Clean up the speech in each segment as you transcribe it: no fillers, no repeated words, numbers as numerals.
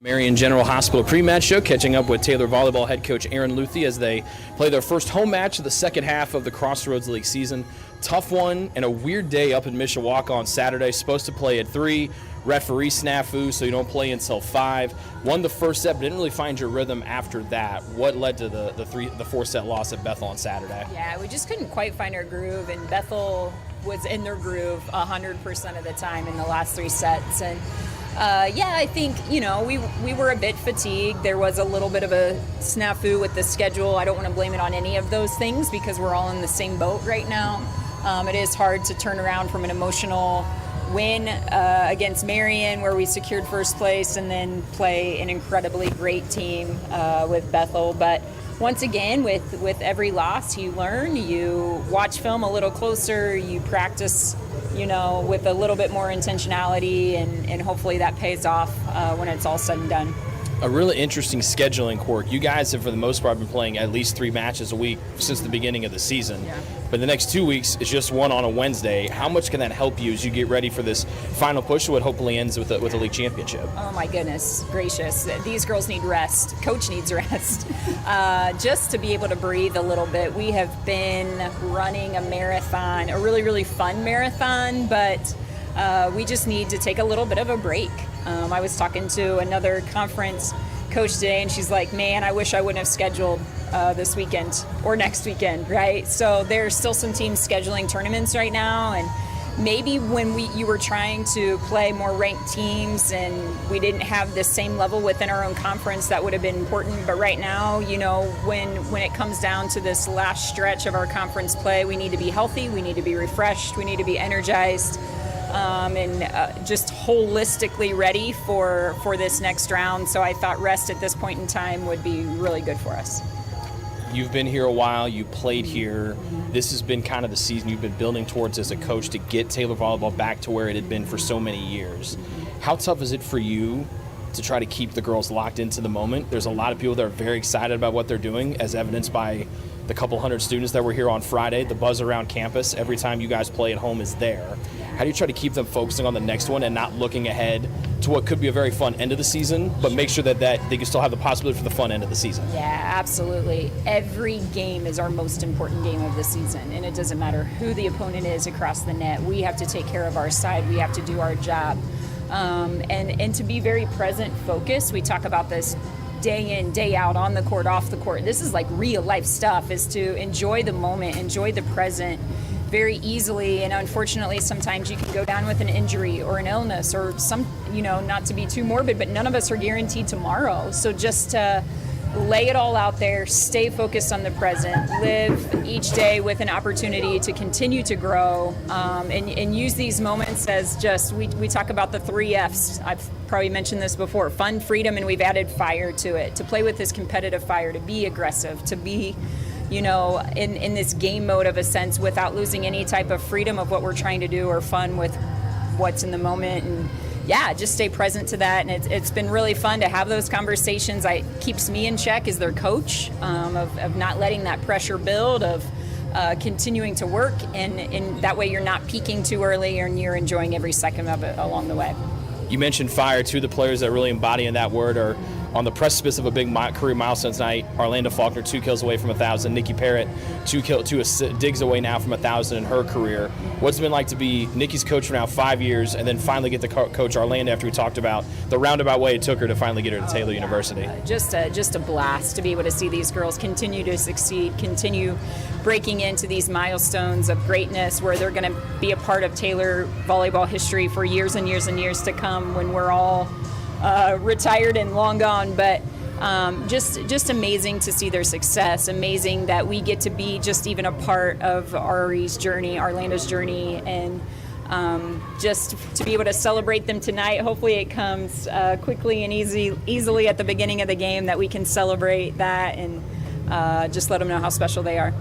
Marion General Hospital pre-match show, catching up with Taylor volleyball head coach Aaron Luthi as they play their first home match of the second half of the Crossroads League season. Tough one and a weird day up in Mishawaka on Saturday. Supposed to play at 3, referee snafu, so you don't play until 5. Won the first set, but didn't really find your rhythm after that. What led to the 4-set loss at Bethel on Saturday? Yeah, we just couldn't quite find our groove, and Bethel was in their groove 100% of the time in the last 3 sets. And I think, we were a bit fatigued. There was a little bit of a snafu with the schedule. I don't want to blame it on any of those things because we're all in the same boat right now. It is hard to turn around from an emotional win against Marion where we secured first place and then play an incredibly great team with Bethel. But once again, with every loss, you learn, you watch film a little closer, you practice with a little bit more intentionality, and hopefully that pays off when it's all said and done. A really interesting scheduling quirk. You guys have, for the most part, been playing at least 3 matches a week since the beginning of the season. Yeah. But the next 2 weeks is just one on a Wednesday. How much can that help you as you get ready for this final push to what hopefully ends with a league championship? Oh, my goodness gracious. These girls need rest. Coach needs rest. Just to be able to breathe a little bit. We have been running a marathon, a really, really fun marathon, but we just need to take a little bit of a break. I was talking to another conference coach today, and she's like, man, I wish I wouldn't have scheduled this weekend or next weekend, right? So there's still some teams scheduling tournaments right now, and maybe when you were trying to play more ranked teams and we didn't have the same level within our own conference, that would have been important. But right now, when it comes down to this last stretch of our conference play, we need to be healthy, we need to be refreshed, we need to be energized. Just holistically ready for this next round. So I thought rest at this point in time would be really good for us. You've been here a while. You played here. This has been kind of the season you've been building towards as a coach to get Taylor volleyball back to where it had been for so many years. How tough is it for you to try to keep the girls locked into the moment? There's a lot of people that are very excited about what they're doing, as evidenced by the couple hundred students that were here on Friday. The buzz around campus every time you guys play at home is there. How do you try to keep them focusing on the next one and not looking ahead to what could be a very fun end of the season, but make sure that they can still have the possibility for the fun end of the season? Yeah, absolutely. Every game is our most important game of the season, and it doesn't matter who the opponent is across the net. We have to take care of our side. We have to do our job. And to be very present focused, we talk about this day in, day out, on the court, off the court. This is like real life stuff, is to enjoy the moment, enjoy the present very easily. And unfortunately, sometimes you can go down with an injury or an illness or not to be too morbid, but none of us are guaranteed tomorrow. So just to lay it all out there, stay focused on the present, live each day with an opportunity to continue to grow, and use these moments as just, we talk about the 3 F's. I've probably mentioned this before: fun, freedom, and we've added fire to it. To play with this competitive fire, to be aggressive, to be in this game mode of a sense without losing any type of freedom of what we're trying to do or fun with what's in the moment. And just stay present to that. And it's been really fun to have those conversations. It keeps me in check as their coach, of not letting that pressure build, of continuing to work. And that way you're not peaking too early and you're enjoying every second of it along the way. You mentioned fire. 2 of the players that really embodying that word are on the precipice of a big career milestone tonight. Orlando Faulkner, 2 kills away from 1,000. Nikki Parrott, 2 digs away now from 1,000 in her career. What's it been like to be Nikki's coach for now 5 years and then finally get to coach Orlando after we talked about the roundabout way it took her to finally get her to Taylor University? Just a blast to be able to see these girls continue to succeed, continue breaking into these milestones of greatness where they're going to be a part of Taylor volleyball history for years and years and years to come when we're all retired and long gone. But just amazing to see their success. Amazing that we get to be just even a part of Ari's journey, Orlando's journey, and just to be able to celebrate them tonight. Hopefully it comes quickly and easily at the beginning of the game, that we can celebrate that and just let them know how special they are.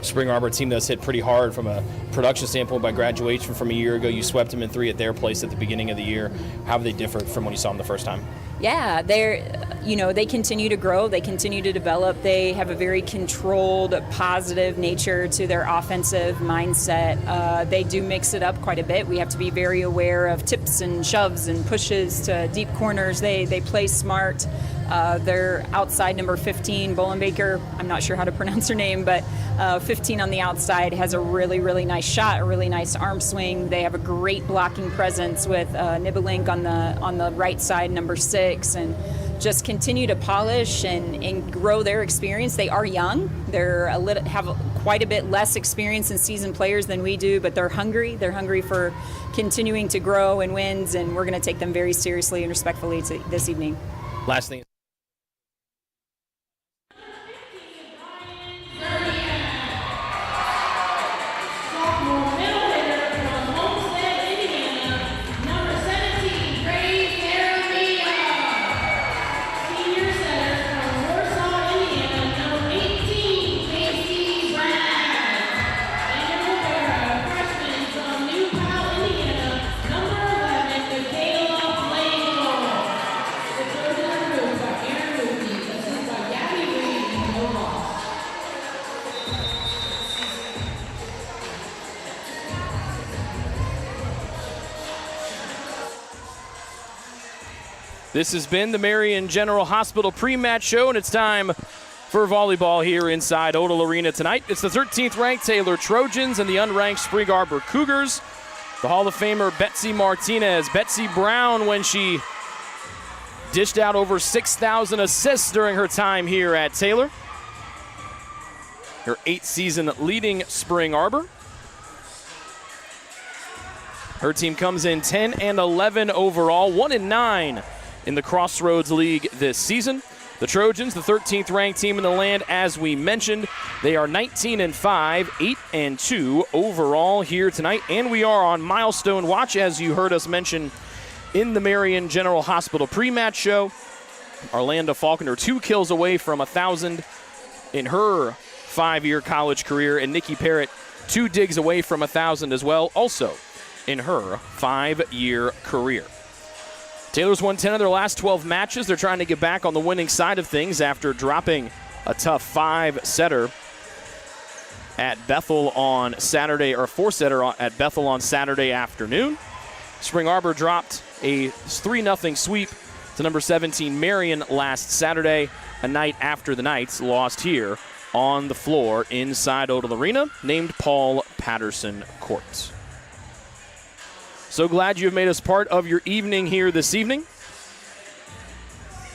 Spring Arbor team that's hit pretty hard from a production standpoint by graduation from a year ago. You swept them in 3 at their place at the beginning of the year. How have they differed from when you saw them the first time? Yeah, they're they continue to grow, they continue to develop. They have a very controlled, positive nature to their offensive mindset. They do mix it up quite a bit. We have to be very aware of tips and shoves and pushes to deep corners. They play smart. Their outside number 15, Bolenbaker, I'm not sure how to pronounce her name, but 15 on the outside, has a really, really nice shot, a really nice arm swing. They have a great blocking presence with Nibelink on the right side, number 6, and just continue to polish and grow their experience. They are young. Have quite a bit less experience in seasoned players than we do, but they're hungry. They're hungry for continuing to grow and wins, and we're going to take them very seriously and respectfully this evening. Last thing. This has been the Marion General Hospital pre-match show, and it's time for volleyball here inside Odell Arena tonight. It's the 13th ranked Taylor Trojans and the unranked Spring Arbor Cougars. The Hall of Famer Betsy Martinez, Betsy Brown, when she dished out over 6,000 assists during her time here at Taylor. Her 8th season leading Spring Arbor. Her team comes in 10-11 overall, 1-9 in the Crossroads League this season. The Trojans, the 13th ranked team in the land, as we mentioned. They are 19-5, 8-2 overall here tonight. And we are on milestone watch, as you heard us mention in the Marion General Hospital pre-match show. Orlando Faulkner 2 kills away from 1,000 in her 5-year college career. And Nikki Parrott 2 digs away from 1,000 as well, also in her 5-year career. Taylor's won 10 of their last 12 matches. They're trying to get back on the winning side of things after dropping a tough 5-setter at Bethel on Saturday, or a 4-setter at Bethel on Saturday afternoon. Spring Arbor dropped a 3-0 sweep to number 17 Marion last Saturday, a night after the Knights lost here on the floor inside Odell Arena, named Paul Patterson Court. So glad you have made us part of your evening here this evening.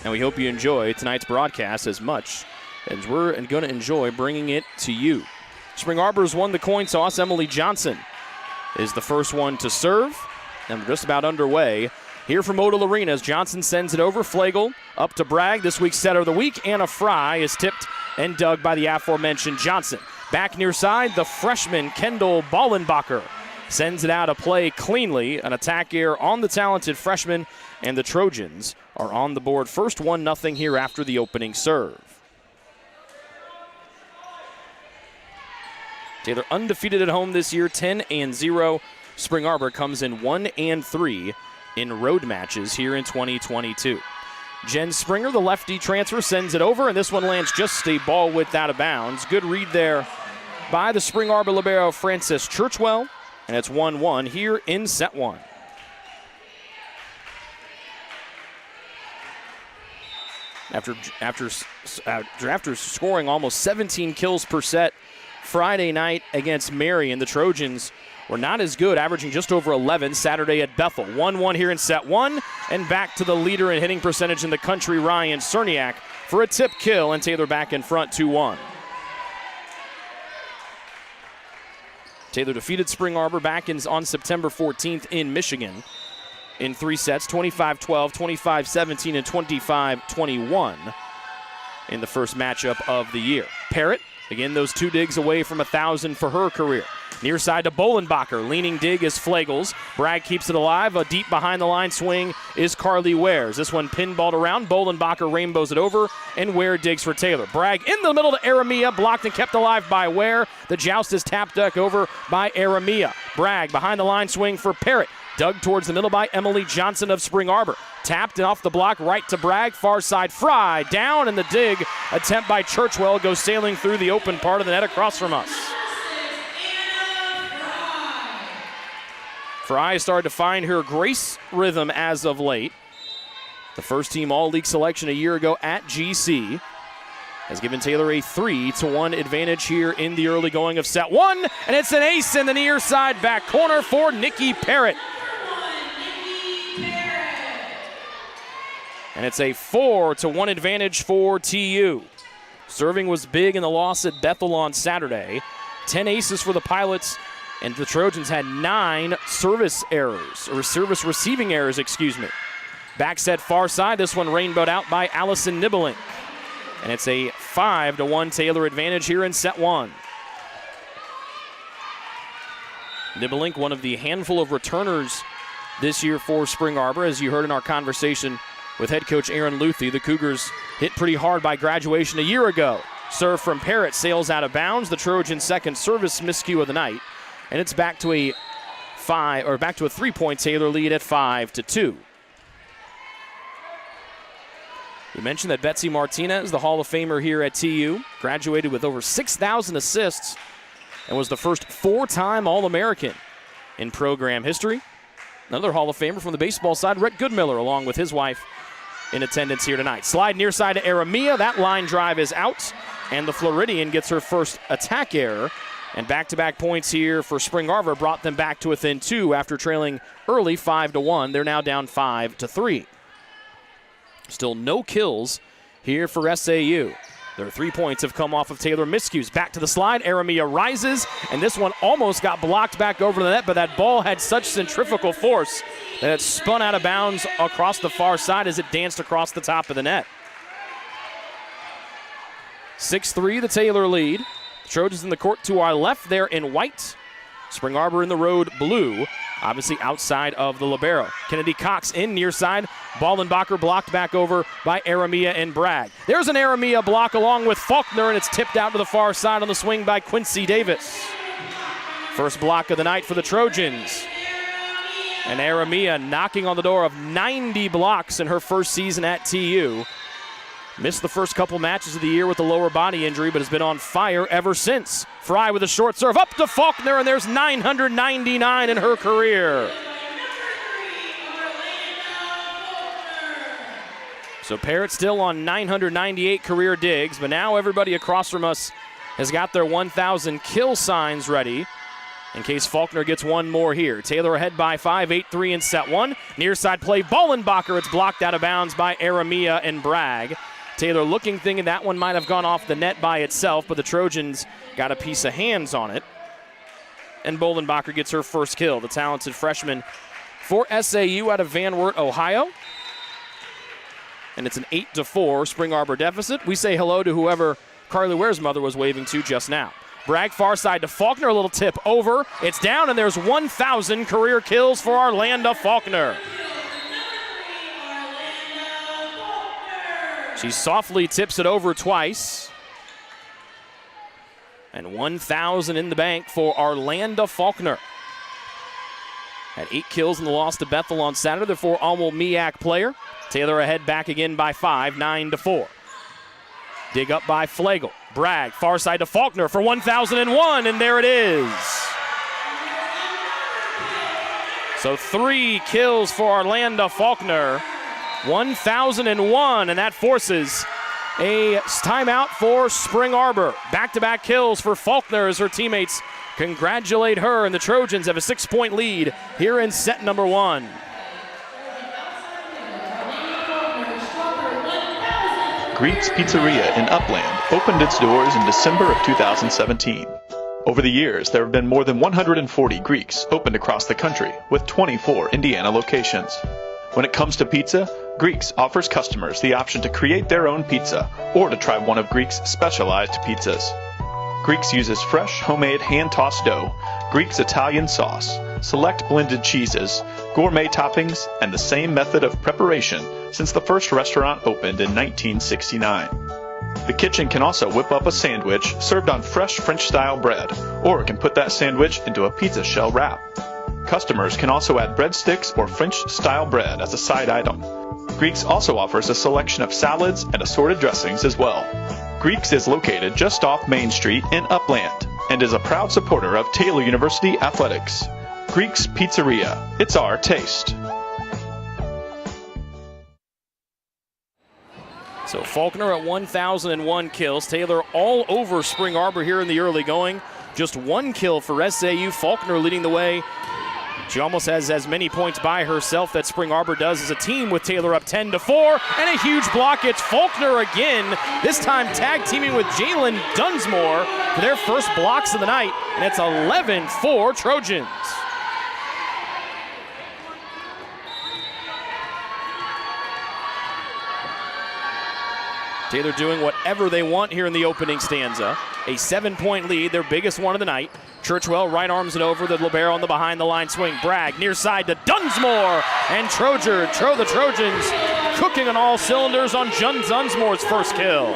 And we hope you enjoy tonight's broadcast as much as we're going to enjoy bringing it to you. Spring Arbor's won the coin toss. Emily Johnson is the first one to serve. And we're just about underway here from Odell Arena as Johnson sends it over. Flagel up to Bragg. This week's setter of the week, Anna Fry, is tipped and dug by the aforementioned Johnson. Back near side, the freshman Kendall Ballenbacher sends it out of play cleanly. An attack error on the talented freshman, and the Trojans are on the board first, 1-0 here after the opening serve. Taylor undefeated at home this year, 10-0. Spring Arbor comes in 1-3 in road matches here in 2022. Jen Springer, the lefty transfer, sends it over, and this one lands just a ball width out of bounds. Good read there by the Spring Arbor libero Frances Churchwell. And it's 1-1 here in set 1. After scoring almost 17 kills per set Friday night against Marion, the Trojans were not as good, averaging just over 11 Saturday at Bethel. 1-1 here in set 1, and back to the leader in hitting percentage in the country, Ryan Cerniak, for a tip kill, and Taylor back in front 2-1. Taylor defeated Spring Arbor back on September 14th in Michigan in 3 sets, 25-12, 25-17, and 25-21 in the first matchup of the year. Parrott, again, those 2 digs away from 1,000 for her career. Near side to Bolenbacher. Leaning dig is Flagels. Bragg keeps it alive. A deep behind-the-line swing is Carly Wares. This one pinballed around. Bolenbacher rainbows it over, and Ware digs for Taylor. Bragg in the middle to Aramia, blocked and kept alive by Ware. The joust is tapped duck over by Aramia. Bragg behind-the-line swing for Parrott. Dug towards the middle by Emily Johnson of Spring Arbor. tapped and off the block, right to Bragg, far side, Fry, down, and the dig attempt by Churchwell goes sailing through the open part of the net across from us. Fry started to find her grace rhythm as of late. The first team all-league selection a year ago at GC has given Taylor a 3-1 advantage here in the early going of set one, and it's an ace in the near side back corner for Nikki Parrott. And it's a 4-1 advantage for TU. Serving was big in the loss at Bethel on Saturday. 10 aces for the Pilots, and the Trojans had 9 service receiving errors, Back set far side, this one rainbowed out by Allison Nibbling. And it's a 5-1 Taylor advantage here in set one. Nibbling, one of the handful of returners this year for Spring Arbor. As you heard in our conversation with head coach Aaron Luthi, the Cougars hit pretty hard by graduation a year ago. Serve from Parrott sails out of bounds. The Trojans' second service miscue of the night. And it's back to a 3-point Taylor lead at 5-2. We mentioned that Betsy Martinez, the Hall of Famer here at TU, graduated with over 6,000 assists and was the first 4-time All-American in program history. Another Hall of Famer from the baseball side, Rhett Goodmiller, along with his wife, in attendance here tonight. Slide near side to Aramia. That line drive is out, and the Floridian gets her first attack error. And back-to-back points here for Spring Arbor brought them back to within 2 after trailing early 5-1. They're now down 5-3. Still no kills here for SAU. Their 3 points have come off of Taylor miscues. Back to the slide. Aramia rises, and this one almost got blocked back over the net, but that ball had such centrifugal force that it spun out of bounds across the far side as it danced across the top of the net. 6-3, the Taylor lead. The Trojans in the court to our left there in white. Spring Arbor in the road blue, obviously outside of the libero. Kennedy Cox in near side. Ballenbacher blocked back over by Aramia and Bragg. There's an Aramia block along with Faulkner, and it's tipped out to the far side on the swing by Quincy Davis. First block of the night for the Trojans. And Aramia knocking on the door of 90 blocks in her first season at TU. Missed the first couple matches of the year with a lower body injury, but has been on fire ever since. Fry with a short serve up to Faulkner, and there's 999 in her career. So Parrott still on 998 career digs, but now everybody across from us has got their 1,000 kill signs ready in case Faulkner gets one more here. Taylor ahead by 5, 8-3 in set one. Near side play, Ballenbacher. It's blocked out of bounds by Aramia and Bragg. Taylor looking, thinking that one might have gone off the net by itself, but the Trojans got a piece of hands on it. And Ballenbacher gets her first kill, the talented freshman for SAU out of Van Wert, Ohio. And it's an 8-4 Spring Arbor deficit. We say hello to whoever Carly Ware's mother was waving to just now. Bragg far side to Faulkner, a little tip over. It's down, and there's 1,000 career kills for Arlanda Faulkner. She softly tips it over twice. And 1,000 in the bank for Arlanda Faulkner. Had 8 kills in the loss to Bethel on Saturday for Almel Miak player. Taylor ahead back again by 5, 9-4. Dig up by Flegel. Bragg, far side to Faulkner for 1,001, and there it is. So 3 kills for Arlanda Faulkner. 1,001, and that forces a timeout for Spring Arbor. Back-to-back kills for Faulkner as her teammates congratulate her, and the Trojans have a 6-point lead here in set number 1. Greek's Pizzeria in Upland opened its doors in December of 2017. Over the years, there have been more than 140 Greeks opened across the country, with 24 Indiana locations. When it comes to pizza, Greeks offers customers the option to create their own pizza or to try one of Greek's specialized pizzas. Greeks uses fresh, homemade, hand-tossed dough, Greek's Italian sauce, select blended cheeses, gourmet toppings, and the same method of preparation since the first restaurant opened in 1969. The kitchen can also whip up a sandwich served on fresh French-style bread, or it can put that sandwich into a pizza shell wrap. Customers can also add breadsticks or French-style bread as a side item. Greeks also offers a selection of salads and assorted dressings as well. Greeks is located just off Main Street in Upland and is a proud supporter of Taylor University athletics. Greeks Pizzeria. It's our taste. So Faulkner at 1,001 kills. Taylor all over Spring Arbor here in the early going. Just one kill for SAU. Faulkner leading the way. She almost has as many points by herself that Spring Arbor does as a team, with Taylor up 10-4. And a huge block. It's Faulkner again, this time tag teaming with Jalen Dunsmore for their first blocks of the night. And it's 11-4 Trojans. Taylor doing whatever they want here in the opening stanza. A 7-point lead, their biggest one of the night. Churchwell right arms it over, the libero on the behind the line swing. Bragg near side to Dunsmore, and the Trojans cooking on all cylinders on Dunsmore's first kill.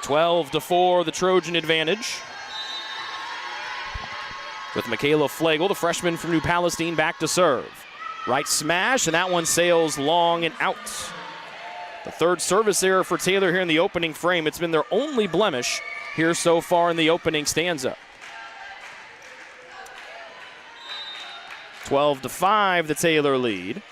12-4, the Trojan advantage. With Michaela Flegel, the freshman from New Palestine, back to serve. Right smash, and that one sails long and out. The third service error for Taylor here in the opening frame. It's been their only blemish here so far in the opening stanza. 12-5, the Taylor lead.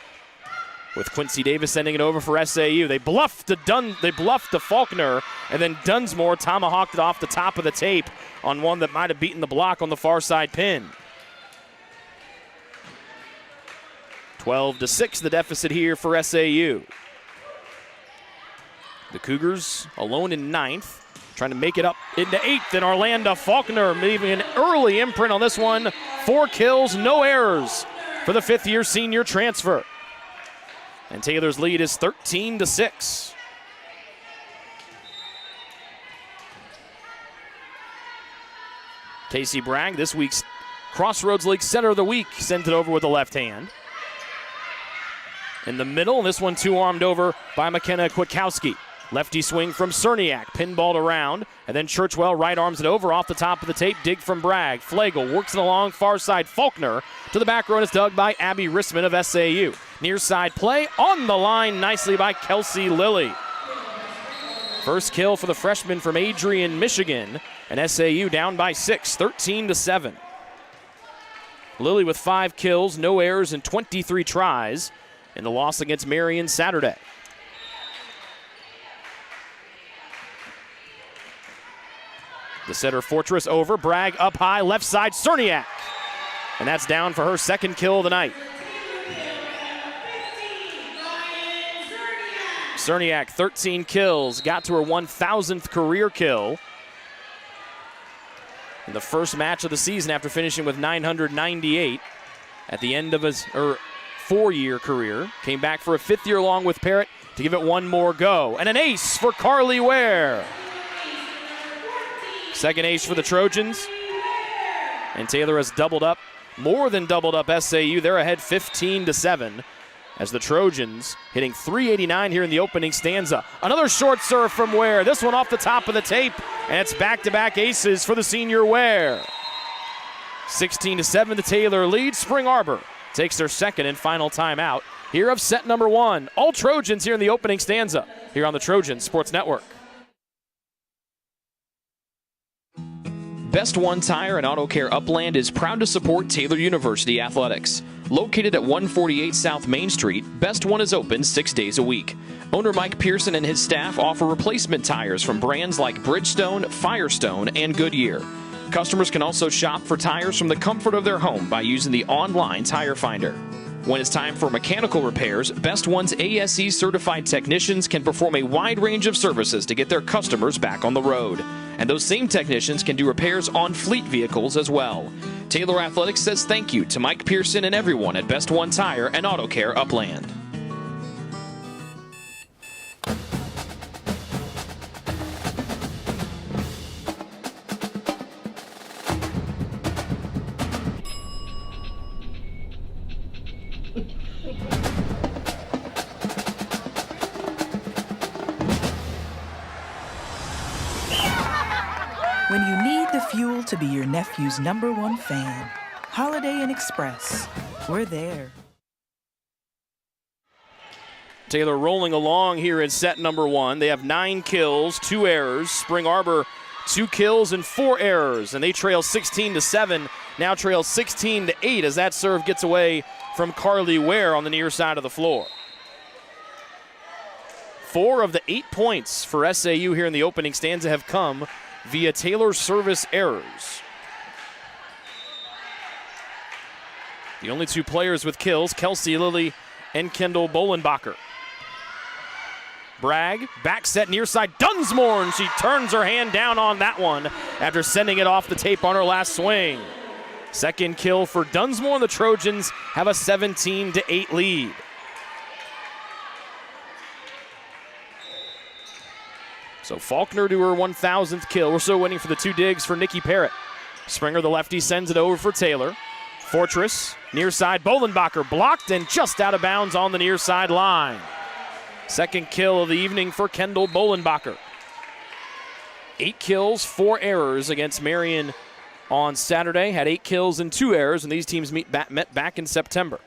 With Quincy Davis sending it over for SAU. They bluffed to Faulkner, and then Dunsmore tomahawked it off the top of the tape on one that might have beaten the block on the far side pin. 12-6, the deficit here for SAU. The Cougars alone in ninth, trying to make it up into eighth, and Orlando Faulkner leaving an early imprint on this one. 4 kills, no errors for the fifth-year senior transfer. And Taylor's lead is 13-6. Casey Bragg, this week's Crossroads League Center of the Week, sent it over with the left hand. In the middle, and this one two-armed over by McKenna Kwiatkowski. Lefty swing from Cerniak, pinballed around, and then Churchwell right arms it over off the top of the tape. Dig from Bragg. Flegel works it along far side. Faulkner to the back row, and it's dug by Abby Rissman of SAU. Near side play on the line nicely by Kelsey Lilly. First kill for the freshman from Adrian, Michigan, and SAU down by 6, 13-7. Lilly with 5 kills, no errors, and 23 tries in the loss against Marion Saturday. The setter Fortress over, Bragg up high, left side, Cerniak. And that's down for her second kill of the night. Cerniak, 13 kills, got to her 1,000th career kill in the first match of the season after finishing with 998 at the end of his 4-year career. Came back for a 5th year along with Parrott to give it one more go. And an ace for Carly Ware. Second ace for the Trojans. And Taylor has doubled up, more than doubled up SAU. They're ahead 15-7 as the Trojans hitting .389 here in the opening stanza. Another short serve from Ware. This one off the top of the tape, and it's back-to-back aces for the senior Ware. 16-7, the Taylor lead. Spring Arbor takes their second and final timeout here of set number 1. All Trojans here in the opening stanza here on the Trojan Sports Network. Best One Tire and Auto Care Upland is proud to support Taylor University athletics. Located at 148 South Main Street, Best One is open 6 days a week. Owner Mike Pearson and his staff offer replacement tires from brands like Bridgestone, Firestone, and Goodyear. Customers can also shop for tires from the comfort of their home by using the online tire finder. When it's time for mechanical repairs, Best One's ASE certified technicians can perform a wide range of services to get their customers back on the road. And those same technicians can do repairs on fleet vehicles as well. Taylor Athletics says thank you to Mike Pearson and everyone at Best One Tire and Auto Care Upland. When you need the fuel to be your nephew's #1 fan, Holiday Inn Express, we're there. Taylor rolling along here in set number 1. They have 9 kills, 2 errors. Spring Arbor 2 kills and 4 errors, and they trail 16-7. Now trail 16-8 as that serve gets away from Carly Ware on the near side of the floor. 4 of the 8 points for SAU here in the opening stanza have come via Taylor service errors. The only 2 players with kills, Kelsey Lilly and Kendall Bolenbacher. Bragg, back set near side, Dunsmore, and she turns her hand down on that one after sending it off the tape on her last swing. Second kill for Dunsmore, and the Trojans have a 17-8 lead. So Faulkner to her 1,000th kill. We're still waiting for the 2 digs for Nikki Parrott. Springer, the lefty, sends it over for Taylor. Fortress, near side, Bolenbacher blocked and just out of bounds on the near side line. Second kill of the evening for Kendall Bolenbacher. 8 kills, 4 errors against Marion on Saturday. Had 8 kills and 2 errors, and these teams met back in September.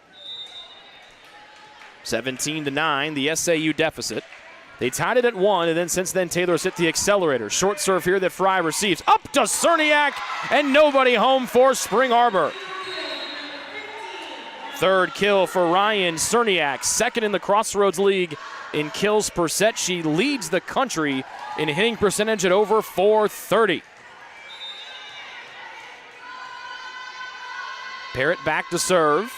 17-9, the SAU deficit. They tied it at 1, and then since then Taylor's hit the accelerator. Short serve here that Fry receives. Up to Cerniak, and nobody home for Spring Arbor. Third kill for Ryan Cerniak, second in the Crossroads League in kills per set. She leads the country in hitting percentage at over .430. Parrott back to serve.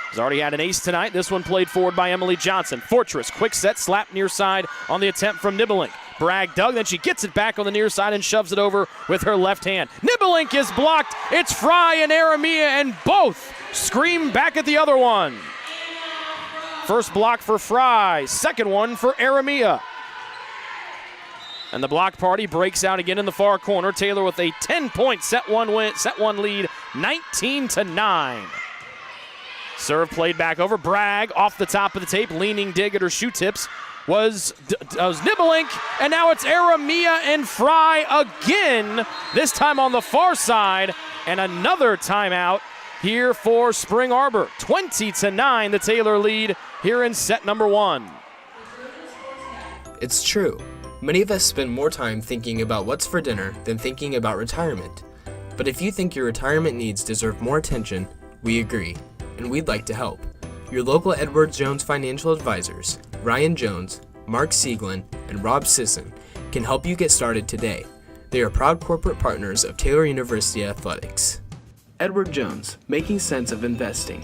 Has already had an ace tonight. This one played forward by Emily Johnson. Fortress, quick set, slap near side on the attempt from Nibelink. Bragg dug, then she gets it back on the near side and shoves it over with her left hand. Nibelink is blocked. It's Fry and Aramia, and both scream back at the other one. First block for Fry, second one for Aramia. And the block party breaks out again in the far corner. Taylor with a 10-point set one lead, 19-9. Serve played back over. Bragg off the top of the tape, leaning dig at her shoe tips was Nibelink, and now it's Aramia and Fry again, this time on the far side, and another timeout here for Spring Arbor. 20-9, the Taylor lead here in set number 1. It's true. Many of us spend more time thinking about what's for dinner than thinking about retirement. But if you think your retirement needs deserve more attention, we agree, and we'd like to help. Your local Edward Jones financial advisors, Ryan Jones, Mark Sieglin, and Rob Sisson, can help you get started today. They are proud corporate partners of Taylor University Athletics. Edward Jones, making sense of investing.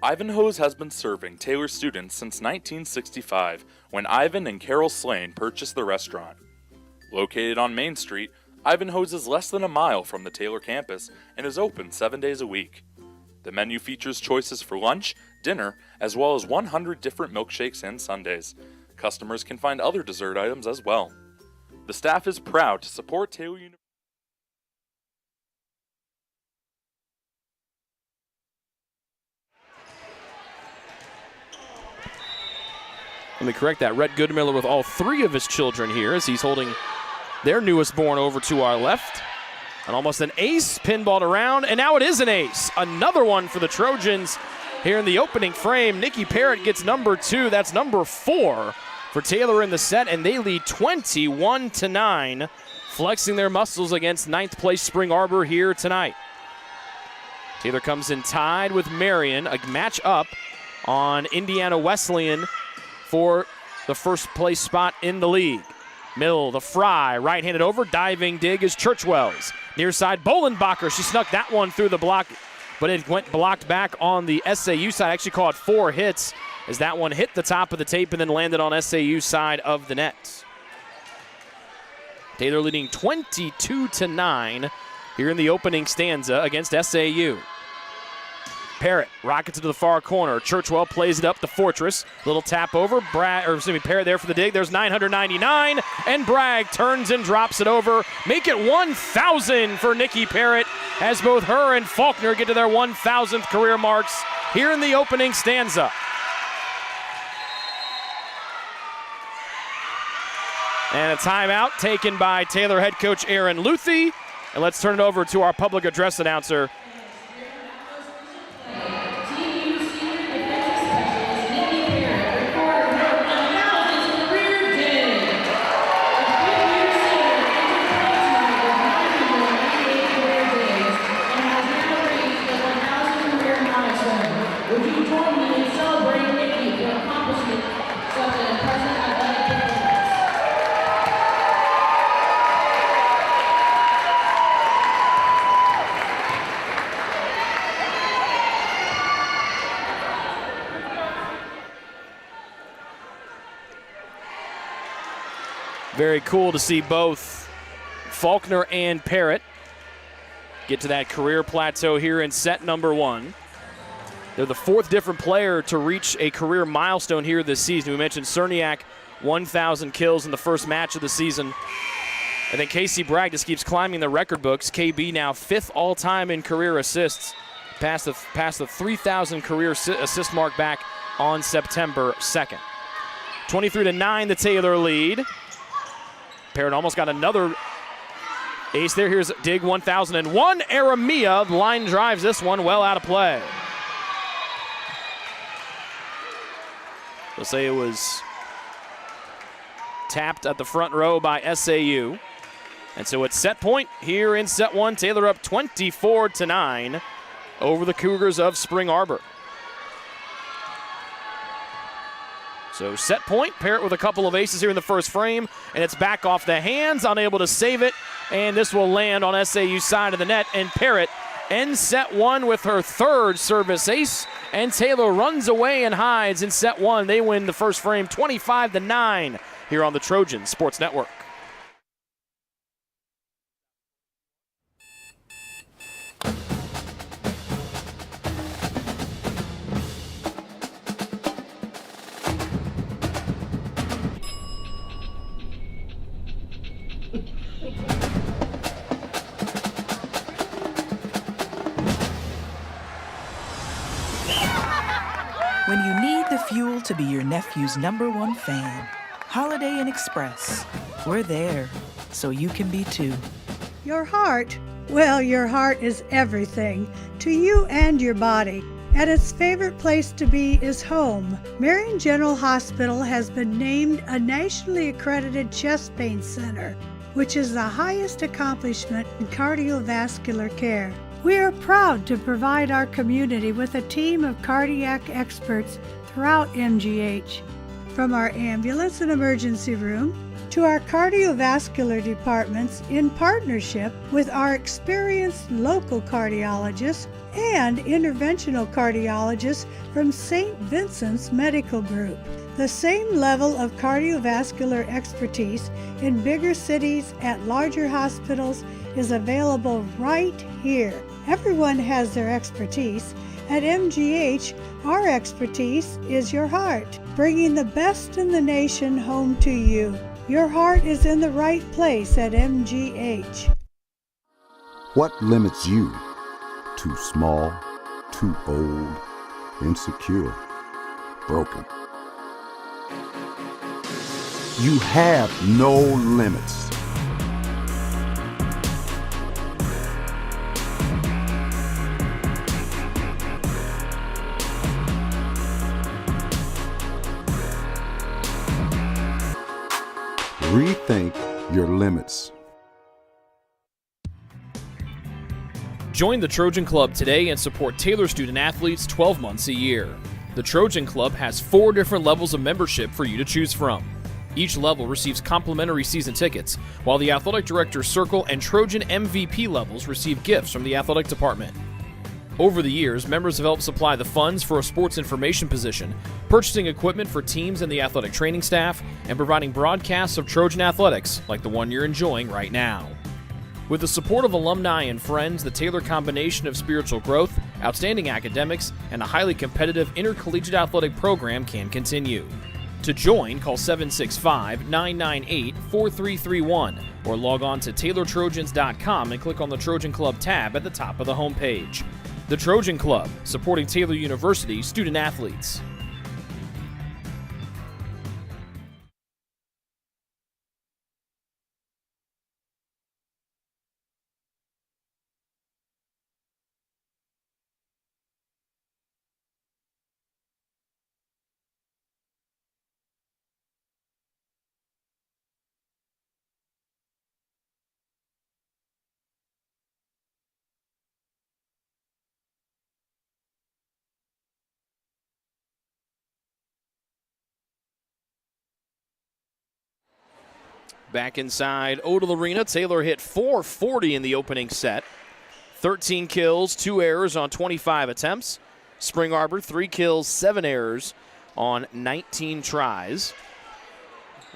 Ivanhoe's has been serving Taylor students since 1965, when Ivan and Carol Slane purchased the restaurant. Located on Main Street, Ivanhoe's is less than a mile from the Taylor campus and is open 7 days a week. The menu features choices for lunch, dinner, as well as 100 different milkshakes and sundaes. Customers can find other dessert items as well. The staff is proud to support Taylor University. Let me correct that. Rhett Goodmiller with all 3 of his children here as he's holding their newest born over to our left. And almost an ace, pinballed around, and now it is an ace. Another one for the Trojans here in the opening frame. Nikki Parrott gets number 2. That's number 4 for Taylor in the set, and they lead 21-9, flexing their muscles against 9th place Spring Arbor here tonight. Taylor comes in tied with Marion, a match up on Indiana Wesleyan for the first place spot in the league. Middle, the Fry, right-handed over, diving dig is Churchwells. Near side, Bolenbacher, she snuck that one through the block, but it went blocked back on the SAU side. Actually caught 4 hits as that one hit the top of the tape and then landed on SAU side of the net. Taylor leading 22-9 here in the opening stanza against SAU. Parrott rockets it to the far corner. Churchwell plays it up the Fortress. Little tap over. Parrott there for the dig. There's 999, and Bragg turns and drops it over. Make it 1,000 for Nikki Parrott as both her and Faulkner get to their 1,000th career marks here in the opening stanza. And a timeout taken by Taylor head coach Aaron Luthi And let's turn it over to our public address announcer. Would you join me in celebrating Nikki for accomplishment such an impressive athletic performance? Very cool to see both Faulkner and Parrott get to that career plateau here in set number 1. They're the 4th different player to reach a career milestone here this season. We mentioned Cerniak, 1,000 kills in the first match of the season. And then Casey Bragg just keeps climbing the record books. KB now 5th all-time in career assists, past the 3,000 career assist mark back on September 2nd. 23-9, the Taylor lead. Parrott almost got another ace there. Here's dig 1,001. Aramia line drives this one well out of play. They'll say it was tapped at the front row by SAU. And so it's set point here in set 1. Taylor up 24-9 over the Cougars of Spring Arbor. So set point, Parrott with a couple of aces here in the first frame, and it's back off the hands, unable to save it, and this will land on SAU's side of the net, and Parrott ends set 1 with her 3rd service ace, and Taylor runs away and hides in set 1. They win the first frame 25-9 here on the Trojan Sports Network. When you need the fuel to be your nephew's #1 fan, Holiday Inn Express. We're there, so you can be too. Your heart? Well, your heart is everything to you and your body. And its favorite place to be is home. Marion General Hospital has been named a nationally accredited chest pain center, which is the highest accomplishment in cardiovascular care. We are proud to provide our community with a team of cardiac experts throughout MGH. From our ambulance and emergency room to our cardiovascular departments in partnership with our experienced local cardiologists and interventional cardiologists from St. Vincent's Medical Group. The same level of cardiovascular expertise in bigger cities at larger hospitals is available right here. Everyone has their expertise. At MGH, our expertise is your heart, bringing the best in the nation home to you. Your heart is in the right place at MGH. What limits you? Too small, too old, insecure, broken. You have no limits. Rethink your limits. Join the Trojan Club today and support Taylor student athletes 12 months a year. The Trojan Club has 4 different levels of membership for you to choose from. Each level receives complimentary season tickets, while the Athletic Director's Circle and Trojan MVP levels receive gifts from the athletic department. Over the years, members have helped supply the funds for a sports information position, purchasing equipment for teams and the athletic training staff, and providing broadcasts of Trojan athletics like the one you're enjoying right now. With the support of alumni and friends, the Taylor combination of spiritual growth, outstanding academics, and a highly competitive intercollegiate athletic program can continue. To join, call 765-998-4331 or log on to TaylorTrojans.com and click on the Trojan Club tab at the top of the homepage. The Trojan Club, supporting Taylor University student athletes. Back inside Odell Arena, Taylor hit .440 in the opening set. 13 kills, 2 errors on 25 attempts. Spring Arbor, 3 kills, 7 errors on 19 tries.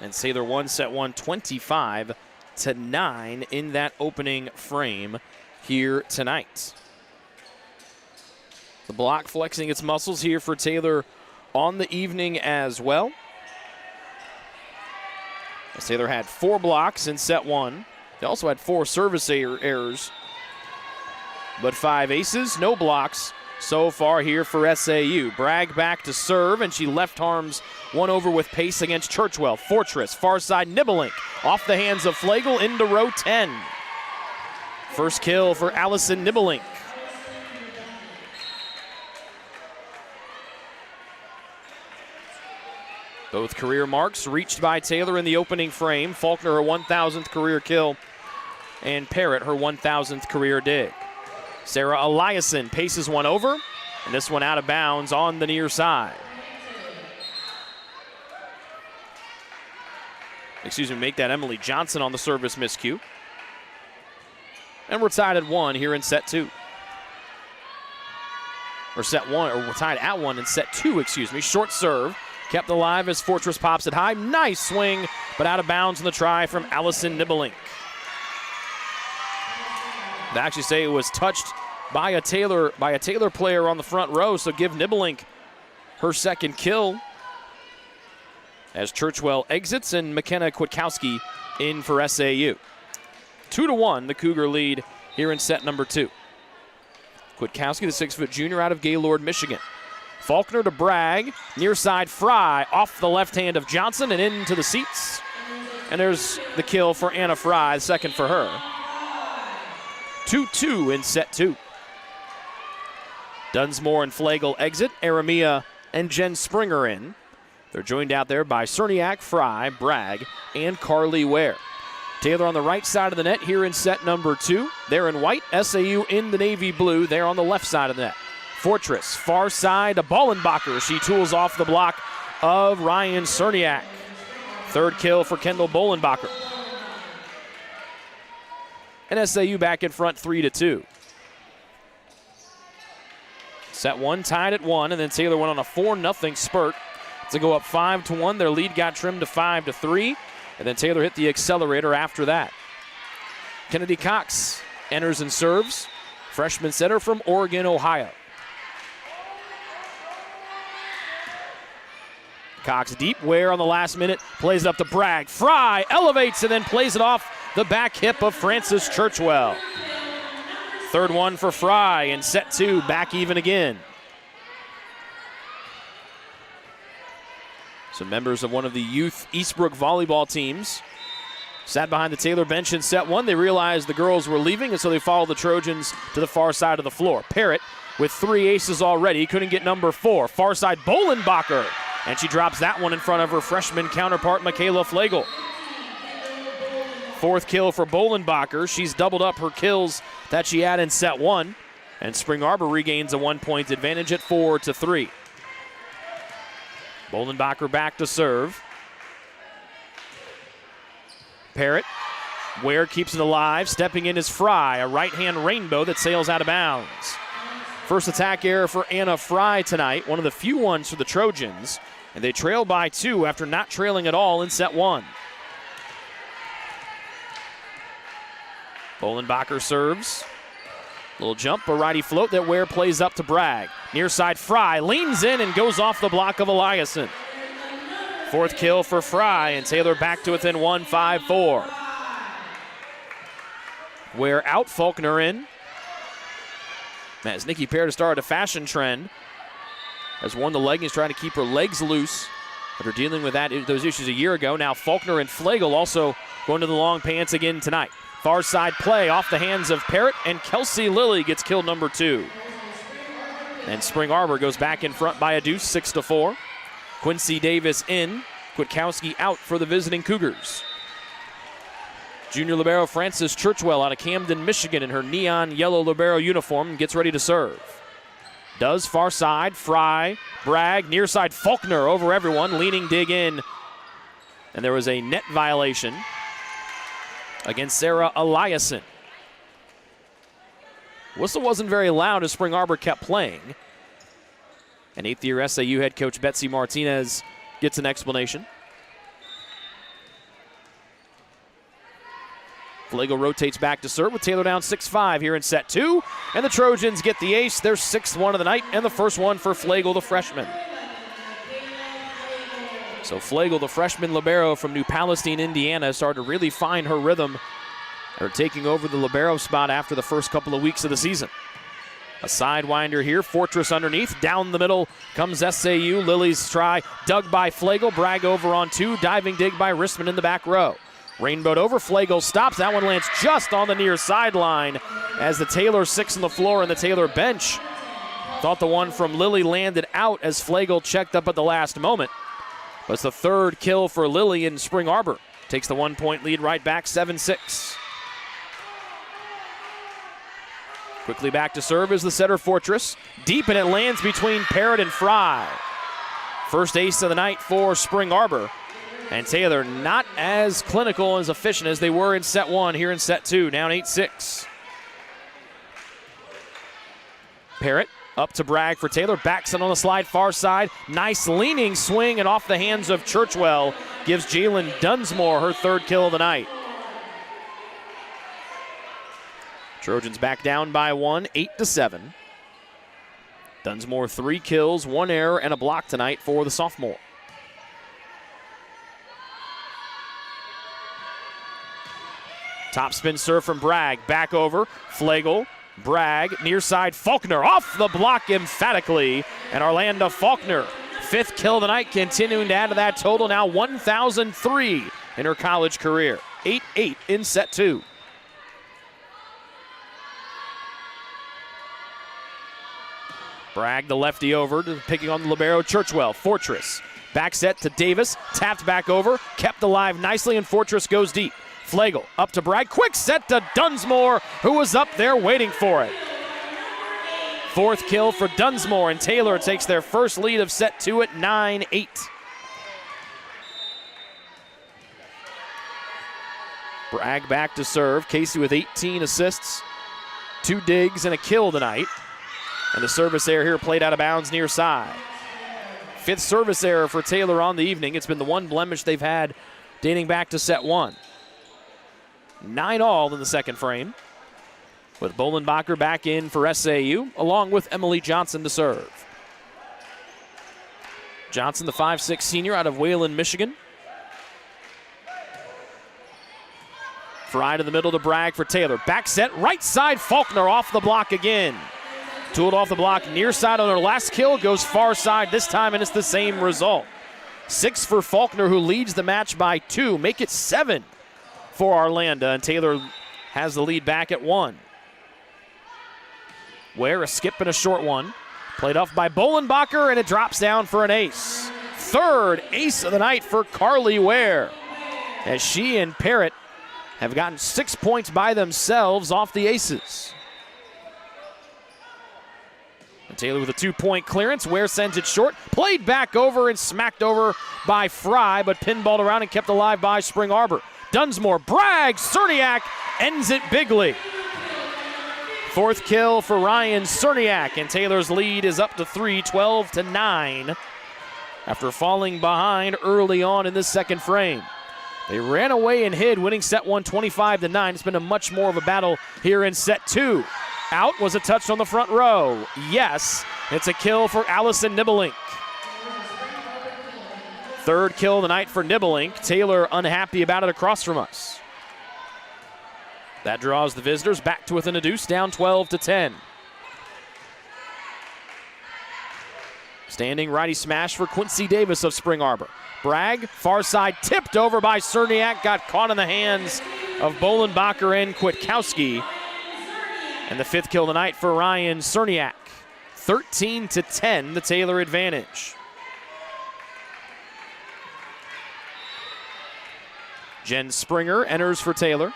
And Taylor won set 1 25-9 in that opening frame here tonight. The block flexing its muscles here for Taylor on the evening as well. As Taylor had 4 blocks in set 1. They also had 4 service errors, but 5 aces, no blocks so far here for SAU. Bragg back to serve, and she left arms one over with pace against Churchwell. Fortress, far side, Nibelink off the hands of Flagel into row 10. First kill for Allison Nibelink. Both career marks reached by Taylor in the opening frame. Faulkner, her 1,000th career kill, and Parrott, her 1,000th career dig. Sarah Eliason paces one over, and this one out of bounds on the near side. Make that Emily Johnson on the service miscue. And we're tied at 1 here in set 2. Or set 1, or we're tied at 1 in set 2, Short serve. Kept alive as Fortress pops it high. Nice swing, but out of bounds on the try from Allison Nibelink. They actually say it was touched by a Taylor player on the front row, so give Nibelink her second kill. As Churchwell exits and McKenna Kwiatkowski in for SAU. 2-1, the Cougar lead here in set number 2. Kwiatkowski, the 6-foot junior out of Gaylord, Michigan. Faulkner to Bragg, near side Fry, off the left hand of Johnson and into the seats. And there's the kill for Anna Fry, second for her. 2-2 in set 2. Dunsmore and Flagel exit, Aramia and Jen Springer in. They're joined out there by Cerniak, Fry, Bragg, and Carly Ware. Taylor on the right side of the net here in set number 2. They're in white, SAU in the navy blue. They're on the left side of the net. Fortress, far side to Ballenbacher. She tools off the block of Ryan Cerniak. Third kill for Kendall Ballenbacher. And SAU back in front 3-2. Set 1 tied at 1, and then Taylor went on a 4-0 spurt to go up 5-1. Their lead got trimmed to 5-3, and then Taylor hit the accelerator after that. Kennedy Cox enters and serves. Freshman setter from Oregon, Ohio. Cox deep, Ware on the last minute, plays it up to Bragg. Fry elevates and then plays it off the back hip of Frances Churchwell. Third one for Fry in set 2, back even again. Some members of one of the youth Eastbrook volleyball teams sat behind the Taylor bench in set 1. They realized the girls were leaving, and so they followed the Trojans to the far side of the floor. Parrott with 3 aces already, couldn't get number 4. Far side Ballenbacher. And she drops that one in front of her freshman counterpart, Michaela Flagel. Fourth kill for Ballenbacher. She's doubled up her kills that she had in set 1. And Spring Arbor regains a 1-point advantage at 4-3. Ballenbacher back to serve. Parrott. Ware keeps it alive. Stepping in is Fry, a right-hand rainbow that sails out of bounds. First attack error for Anna Fry tonight, one of the few ones for the Trojans. And they trail by 2 after not trailing at all in set 1. Ballenbacher serves. Little jump, a righty float that Ware plays up to Bragg. Near side Fry leans in and goes off the block of Eliason. Fourth kill for Fry, and Taylor back to within 1, 5-4. Ware out, Faulkner in. As Nikki Parrott started a fashion trend, has worn the leggings, trying to keep her legs loose after dealing with those issues a year ago. Now Faulkner and Flagel also going to the long pants again tonight. Far side play off the hands of Parrott, and Kelsey Lilly gets kill number 2. And Spring Arbor goes back in front by a deuce, 6-4. Quincy Davis in, Kwiatkowski out for the visiting Cougars. Junior libero Frances Churchwell out of Camden, Michigan in her neon yellow libero uniform gets ready to serve. Does far side, Fry, Bragg, near side Faulkner over everyone, leaning dig in. And there was a net violation against Sarah Eliason. Whistle wasn't very loud as Spring Arbor kept playing. And 8th-year SAU head coach Betsy Martinez gets an explanation. Flagel rotates back to serve with Taylor down 6-5 here in set 2. And the Trojans get the ace, their 6th one of the night, and the first one for Flagel, the freshman. So Flagel, the freshman libero from New Palestine, Indiana, started to really find her rhythm. Her taking over the libero spot after the first couple of weeks of the season. A sidewinder here, Fortress underneath. Down the middle comes SAU. Lily's try dug by Flagel. Bragg over on 2. Diving dig by Ristman in the back row. Rainbowed over. Flagel stops. That one lands just on the near sideline as the Taylor 6 on the floor and the Taylor bench thought the one from Lily landed out as Flagel checked up at the last moment. But it's the 3rd kill for Lily in Spring Arbor. Takes the 1-point lead right back, 7-6. Quickly back to serve is the setter Fortress. Deep, and it lands between Parrott and Fry. First ace of the night for Spring Arbor. And Taylor not as clinical and as efficient as they were in set 1 here in set 2. Down 8-6. Parrott up to Bragg for Taylor. Backs it on the slide far side. Nice leaning swing and off the hands of Churchwell. Gives Jalen Dunsmore her 3rd kill of the night. Trojans back down by 1, 8-7. Dunsmore 3 kills, 1 error, and a block tonight for the sophomore. Top spin serve from Bragg. Back over. Flagel. Bragg. Near side. Faulkner off the block emphatically. And Orlando Faulkner, 5th kill of the night, continuing to add to that total. Now 1,003 in her college career. 8-8 in set 2. Bragg, the lefty over, picking on the libero, Churchwell. Fortress. Back set to Davis. Tapped back over. Kept alive nicely, and Fortress goes deep. Flagel up to Bragg. Quick set to Dunsmore, who was up there waiting for it. 4th kill for Dunsmore, and Taylor takes their first lead of set 2 at 9-8. Bragg back to serve. Casey with 18 assists, 2 digs, and a kill tonight. And the service error here played out of bounds near side. 5th service error for Taylor on the evening. It's been the one blemish they've had dating back to set 1. 9-all in the second frame, with Bolenbacher back in for SAU, along with Emily Johnson to serve. Johnson, the 5'6" senior out of Wayland, Michigan. Fry to the middle to Bragg for Taylor. Back set, right side, Faulkner off the block again. Tooled off the block, near side on her last kill, goes far side this time, and it's the same result. 6 for Faulkner, who leads the match by 2. Make it 7 for Orlando, and Taylor has the lead back at 1. Ware, a skip and a short one. Played off by Bolenbacher, and it drops down for an ace. 3rd ace of the night for Carly Ware, as she and Parrott have gotten 6 points by themselves off the aces. And Taylor with a 2-point clearance. Ware sends it short. Played back over and smacked over by Fry, but pinballed around and kept alive by Spring Arbor. Dunsmore, Bragg, Cerniak ends it bigly. 4th kill for Ryan Cerniak, and Taylor's lead is up to 3, 12-9, after falling behind early on in this second frame. They ran away and hid, winning set 1 25-9. It's been a much more of a battle here in set 2. Out was a touch on the front row. Yes, it's a kill for Allison Nibelink. 3rd kill of the night for Nibelink. Taylor unhappy about it across from us. That draws the visitors back to within a deuce, down 12-10. Standing righty smash for Quincy Davis of Spring Arbor. Bragg, far side, tipped over by Cerniak, got caught in the hands of Bolenbacher and Kwiatkowski. And the 5th kill of the night for Ryan Cerniak. 13-10, the Taylor advantage. Jen Springer enters for Taylor.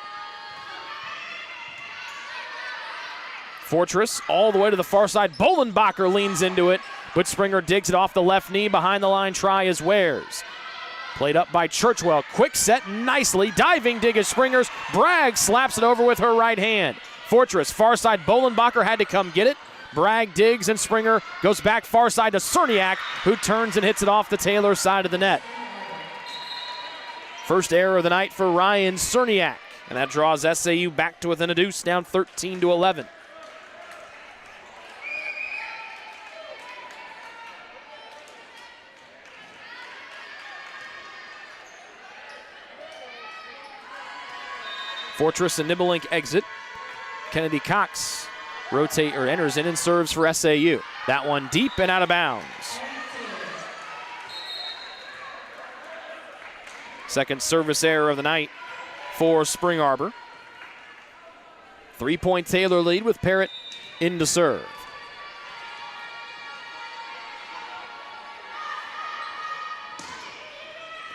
Fortress all the way to the far side. Bolenbacher leans into it, but Springer digs it off the left knee. Behind the line try is Wares. Played up by Churchwell. Quick set nicely. Diving dig as Springers. Bragg slaps it over with her right hand. Fortress, far side. Bolenbacher had to come get it. Bragg digs and Springer goes back far side to Cerniak, who turns and hits it off the Taylor side of the net. First error of the night for Ryan Cerniak, and that draws SAU back to within a deuce, down 13-11. Fortress and Nibelink exit. Kennedy Cox enters in and serves for SAU. That one deep and out of bounds. Second service error of the night for Spring Arbor. 3-point Taylor lead with Parrott in to serve.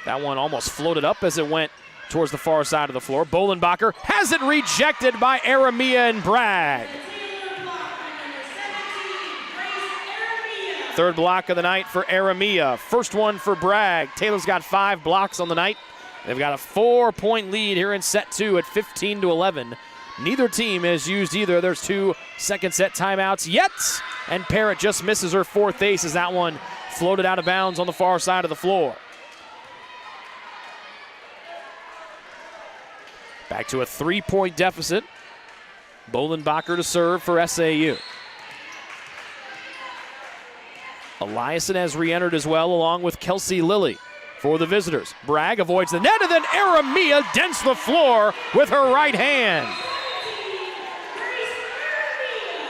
That one almost floated up as it went towards the far side of the floor. Bolenbacher has it rejected by Aramia and Bragg. Third block of the night for Aramia. First one for Bragg. Taylor's got 5 blocks on the night. They've got a 4-point lead here in set 2 at 15-11. Neither team has used either of their 2 second set timeouts yet. And Parrott just misses her 4th ace as that one floated out of bounds on the far side of the floor. Back to a 3-point deficit. Bolenbacher to serve for SAU. Eliason has re-entered as well, along with Kelsey Lilly for the visitors. Bragg avoids the net, and then Aramia dents the floor with her right hand.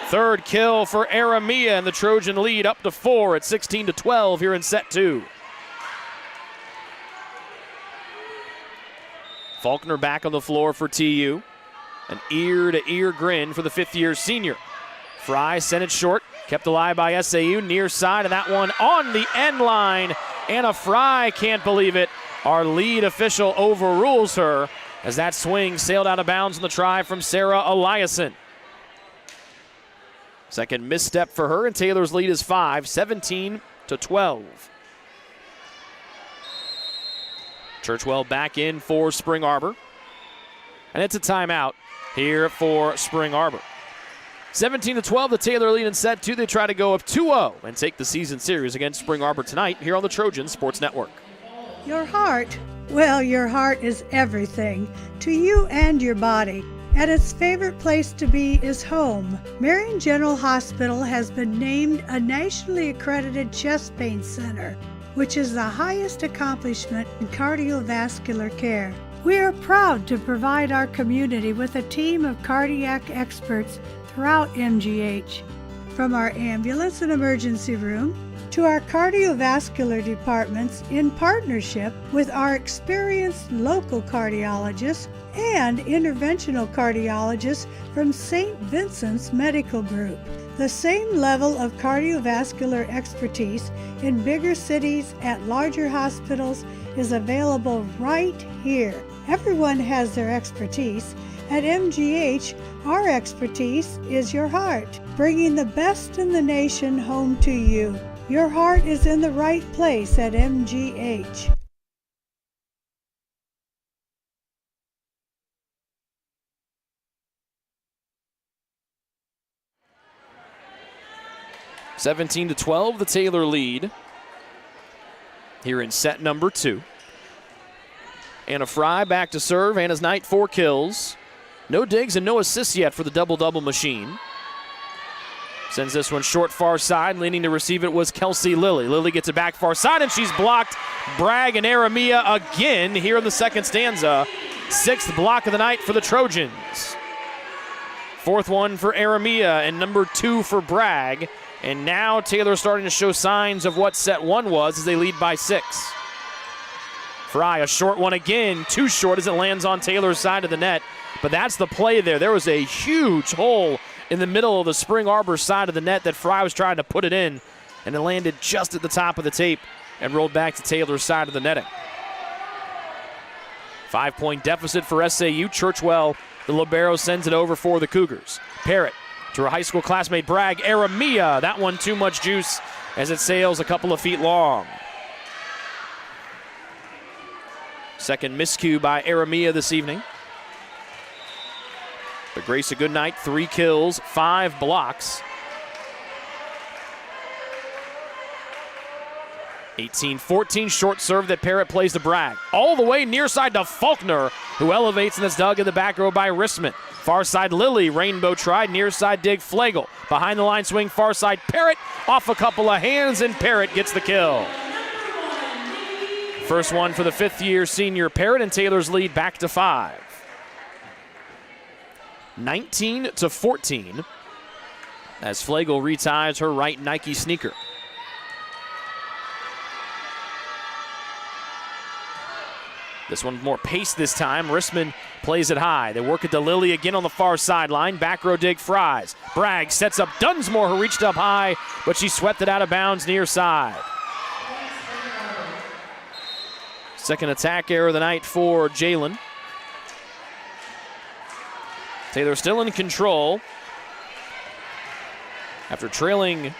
Third kill for Aramia, and the Trojan lead up to 4 at 16-12 here in set 2. Faulkner back on the floor for TU. An ear-to-ear grin for the 5th-year senior. Fry sent it short, kept alive by SAU, near side, and that one on the end line. Anna Fry can't believe it. Our lead official overrules her as that swing sailed out of bounds on the try from Sarah Eliason. Second misstep for her, and Taylor's lead is 5, 17-12. Churchwell back in for Spring Arbor. And it's a timeout here for Spring Arbor. 17-12, the Taylor lead in set 2. They try to go up 2-0 and take the season series against Spring Arbor tonight here on the Trojan Sports Network. Your heart, well, your heart is everything to you and your body. And its favorite place to be is home. Marion General Hospital has been named a nationally accredited chest pain center, which is the highest accomplishment in cardiovascular care. We are proud to provide our community with a team of cardiac experts throughout MGH. From our ambulance and emergency room to our cardiovascular departments, in partnership with our experienced local cardiologists and interventional cardiologists from St. Vincent's Medical Group. The same level of cardiovascular expertise in bigger cities at larger hospitals is available right here. Everyone has their expertise. At MGH, our expertise is your heart, bringing the best in the nation home to you. Your heart is in the right place at MGH. (17-12), the Taylor lead here in set number 2. Anna Fry back to serve. Anna's night 4 kills. No digs and no assists yet for the double-double machine. Sends this one short far side. Leaning to receive it was Kelsey Lilly. Lilly gets it back far side, and she's blocked. Bragg and Aramia again here in the second stanza. 6th block of the night for the Trojans. 4th one for Aramia and number 2 for Bragg. And now Taylor starting to show signs of what set 1 was as they lead by 6. Fry, a short one again, too short as it lands on Taylor's side of the net. But that's the play there. There was a huge hole in the middle of the Spring Arbor side of the net that Fry was trying to put it in, and it landed just at the top of the tape and rolled back to Taylor's side of the netting. 5-point deficit for SAU. Churchwell, the libero, sends it over for the Cougars. Parrott to her high school classmate Bragg. Aramia, that one too much juice as it sails a couple of feet long. Second miscue by Aramia this evening. But Grace, a good night. 3 kills, 5 blocks. 18-14, short serve that Parrott plays to Bragg. All the way near side to Faulkner, who elevates and is dug in the back row by Rissman. Far side Lilly, Rainbow tried, near side dig Flegel. Behind the line swing, far side Parrott, off a couple of hands, and Parrott gets the kill. First one for the 5th-year senior Parrott, and Taylor's lead back to 5. 19-14, as Flegel reties her right Nike sneaker. This one more pace this time. Rissman plays it high. They work it to Lilly again on the far sideline. Back row dig Fries. Bragg sets up Dunsmore, who reached up high, but she swept it out of bounds near side. Second attack error of the night for Jalen. Taylor still in control. After trailing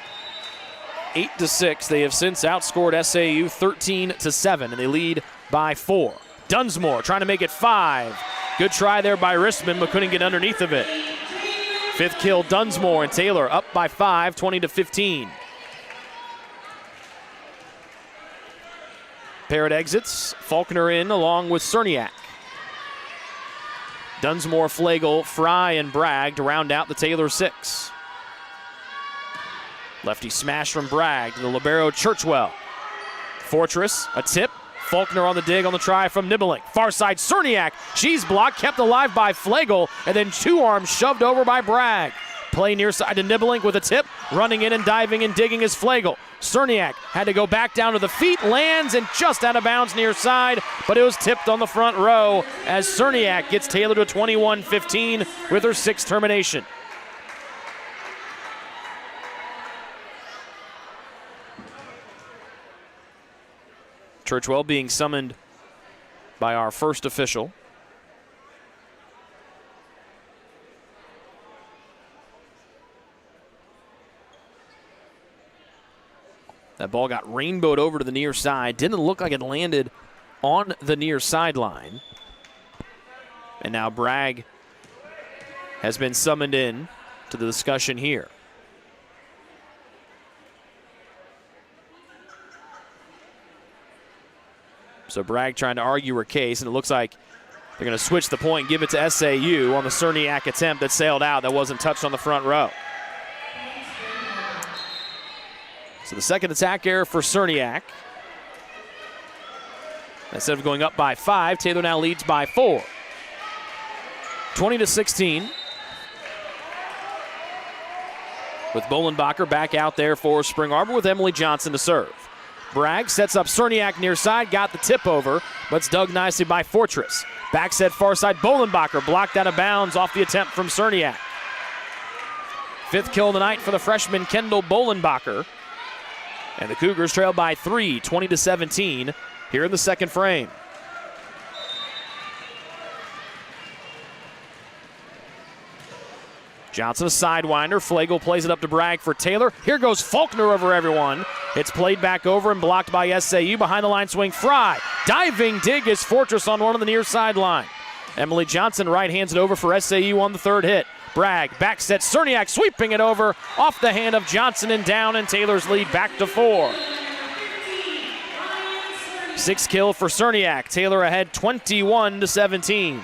8-6, they have since outscored SAU 13-7, and they lead by 4. Dunsmore trying to make it 5. Good try there by Rissman, but couldn't get underneath of it. 5th kill, Dunsmore, and Taylor up by 5, 20-15. Parrott exits, Faulkner in along with Cerniak. Dunsmore, Flegel, Fry, and Bragg to round out the Taylor 6. Lefty smash from Bragg to the libero Churchwell. Fortress, a tip. Faulkner on the dig on the try from Nibbling. Far side, Cerniak. She's blocked, kept alive by Flegel, and then 2 arms shoved over by Bragg. Play near side to Nibbling with a tip. Running in and diving and digging is Flegel. Cerniak had to go back down to the feet, lands and just out of bounds near side, but it was tipped on the front row as Cerniak gets Taylor to 21-15 with her 6th termination. Churchwell being summoned by our first official. That ball got rainbowed over to the near side. Didn't look like it landed on the near sideline. And now Bragg has been summoned in to the discussion here. So Bragg trying to argue her case, and it looks like they're going to switch the point and give it to SAU on the Cerniak attempt that sailed out that wasn't touched on the front row. So the second attack error for Cerniak. Instead of going up by 5, Taylor now leads by 4. 20-16. With Bolenbacher back out there for Spring Arbor with Emily Johnson to serve. Bragg sets up Cerniak near side, got the tip over, but it's dug nicely by Fortress. Back set far side, Bolenbacher blocked out of bounds off the attempt from Cerniak. 5th kill of the night for the freshman Kendall Bolenbacher. And the Cougars trail by 3, 20-17 here in the second frame. Johnson a sidewinder. Flegel plays it up to Bragg for Taylor. Here goes Faulkner over everyone. It's played back over and blocked by SAU. Behind the line swing, Fry. Diving dig is Fortress on one on the near sideline. Emily Johnson right hands it over for SAU on the 3rd hit. Bragg back set, Cerniak sweeping it over off the hand of Johnson and down, and Taylor's lead back to 4. 6th kill for Cerniak. Taylor ahead 21-17.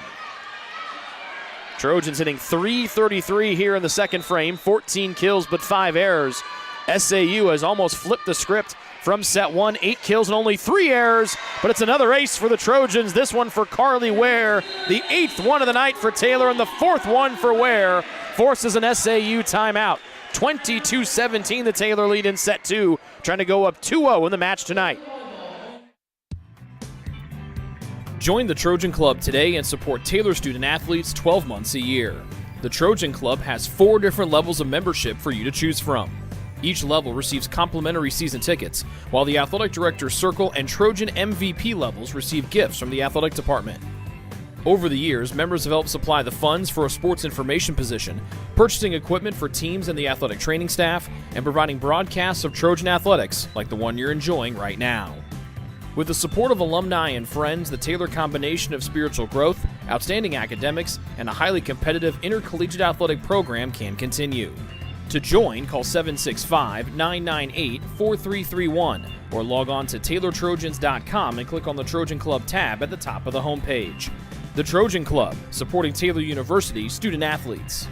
Trojans hitting .333 here in the second frame, 14 kills but 5 errors. SAU has almost flipped the script from set 1, 8 kills and only 3 errors, but it's another ace for the Trojans. This one for Carly Ware, the 8th one of the night for Taylor, and the 4th one for Ware forces an SAU timeout. 22-17 the Taylor lead in set 2, trying to go up 2-0 in the match tonight. Join the Trojan Club today and support Taylor student athletes 12 months a year. The Trojan Club has 4 different levels of membership for you to choose from. Each level receives complimentary season tickets, while the Athletic Director's Circle and Trojan MVP levels receive gifts from the athletic department. Over the years, members have helped supply the funds for a sports information position, purchasing equipment for teams and the athletic training staff, and providing broadcasts of Trojan athletics like the one you're enjoying right now. With the support of alumni and friends, the Taylor combination of spiritual growth, outstanding academics, and a highly competitive intercollegiate athletic program can continue. To join, call 765-998-4331 or log on to TaylorTrojans.com and click on the Trojan Club tab at the top of the homepage. The Trojan Club, supporting Taylor University student athletes.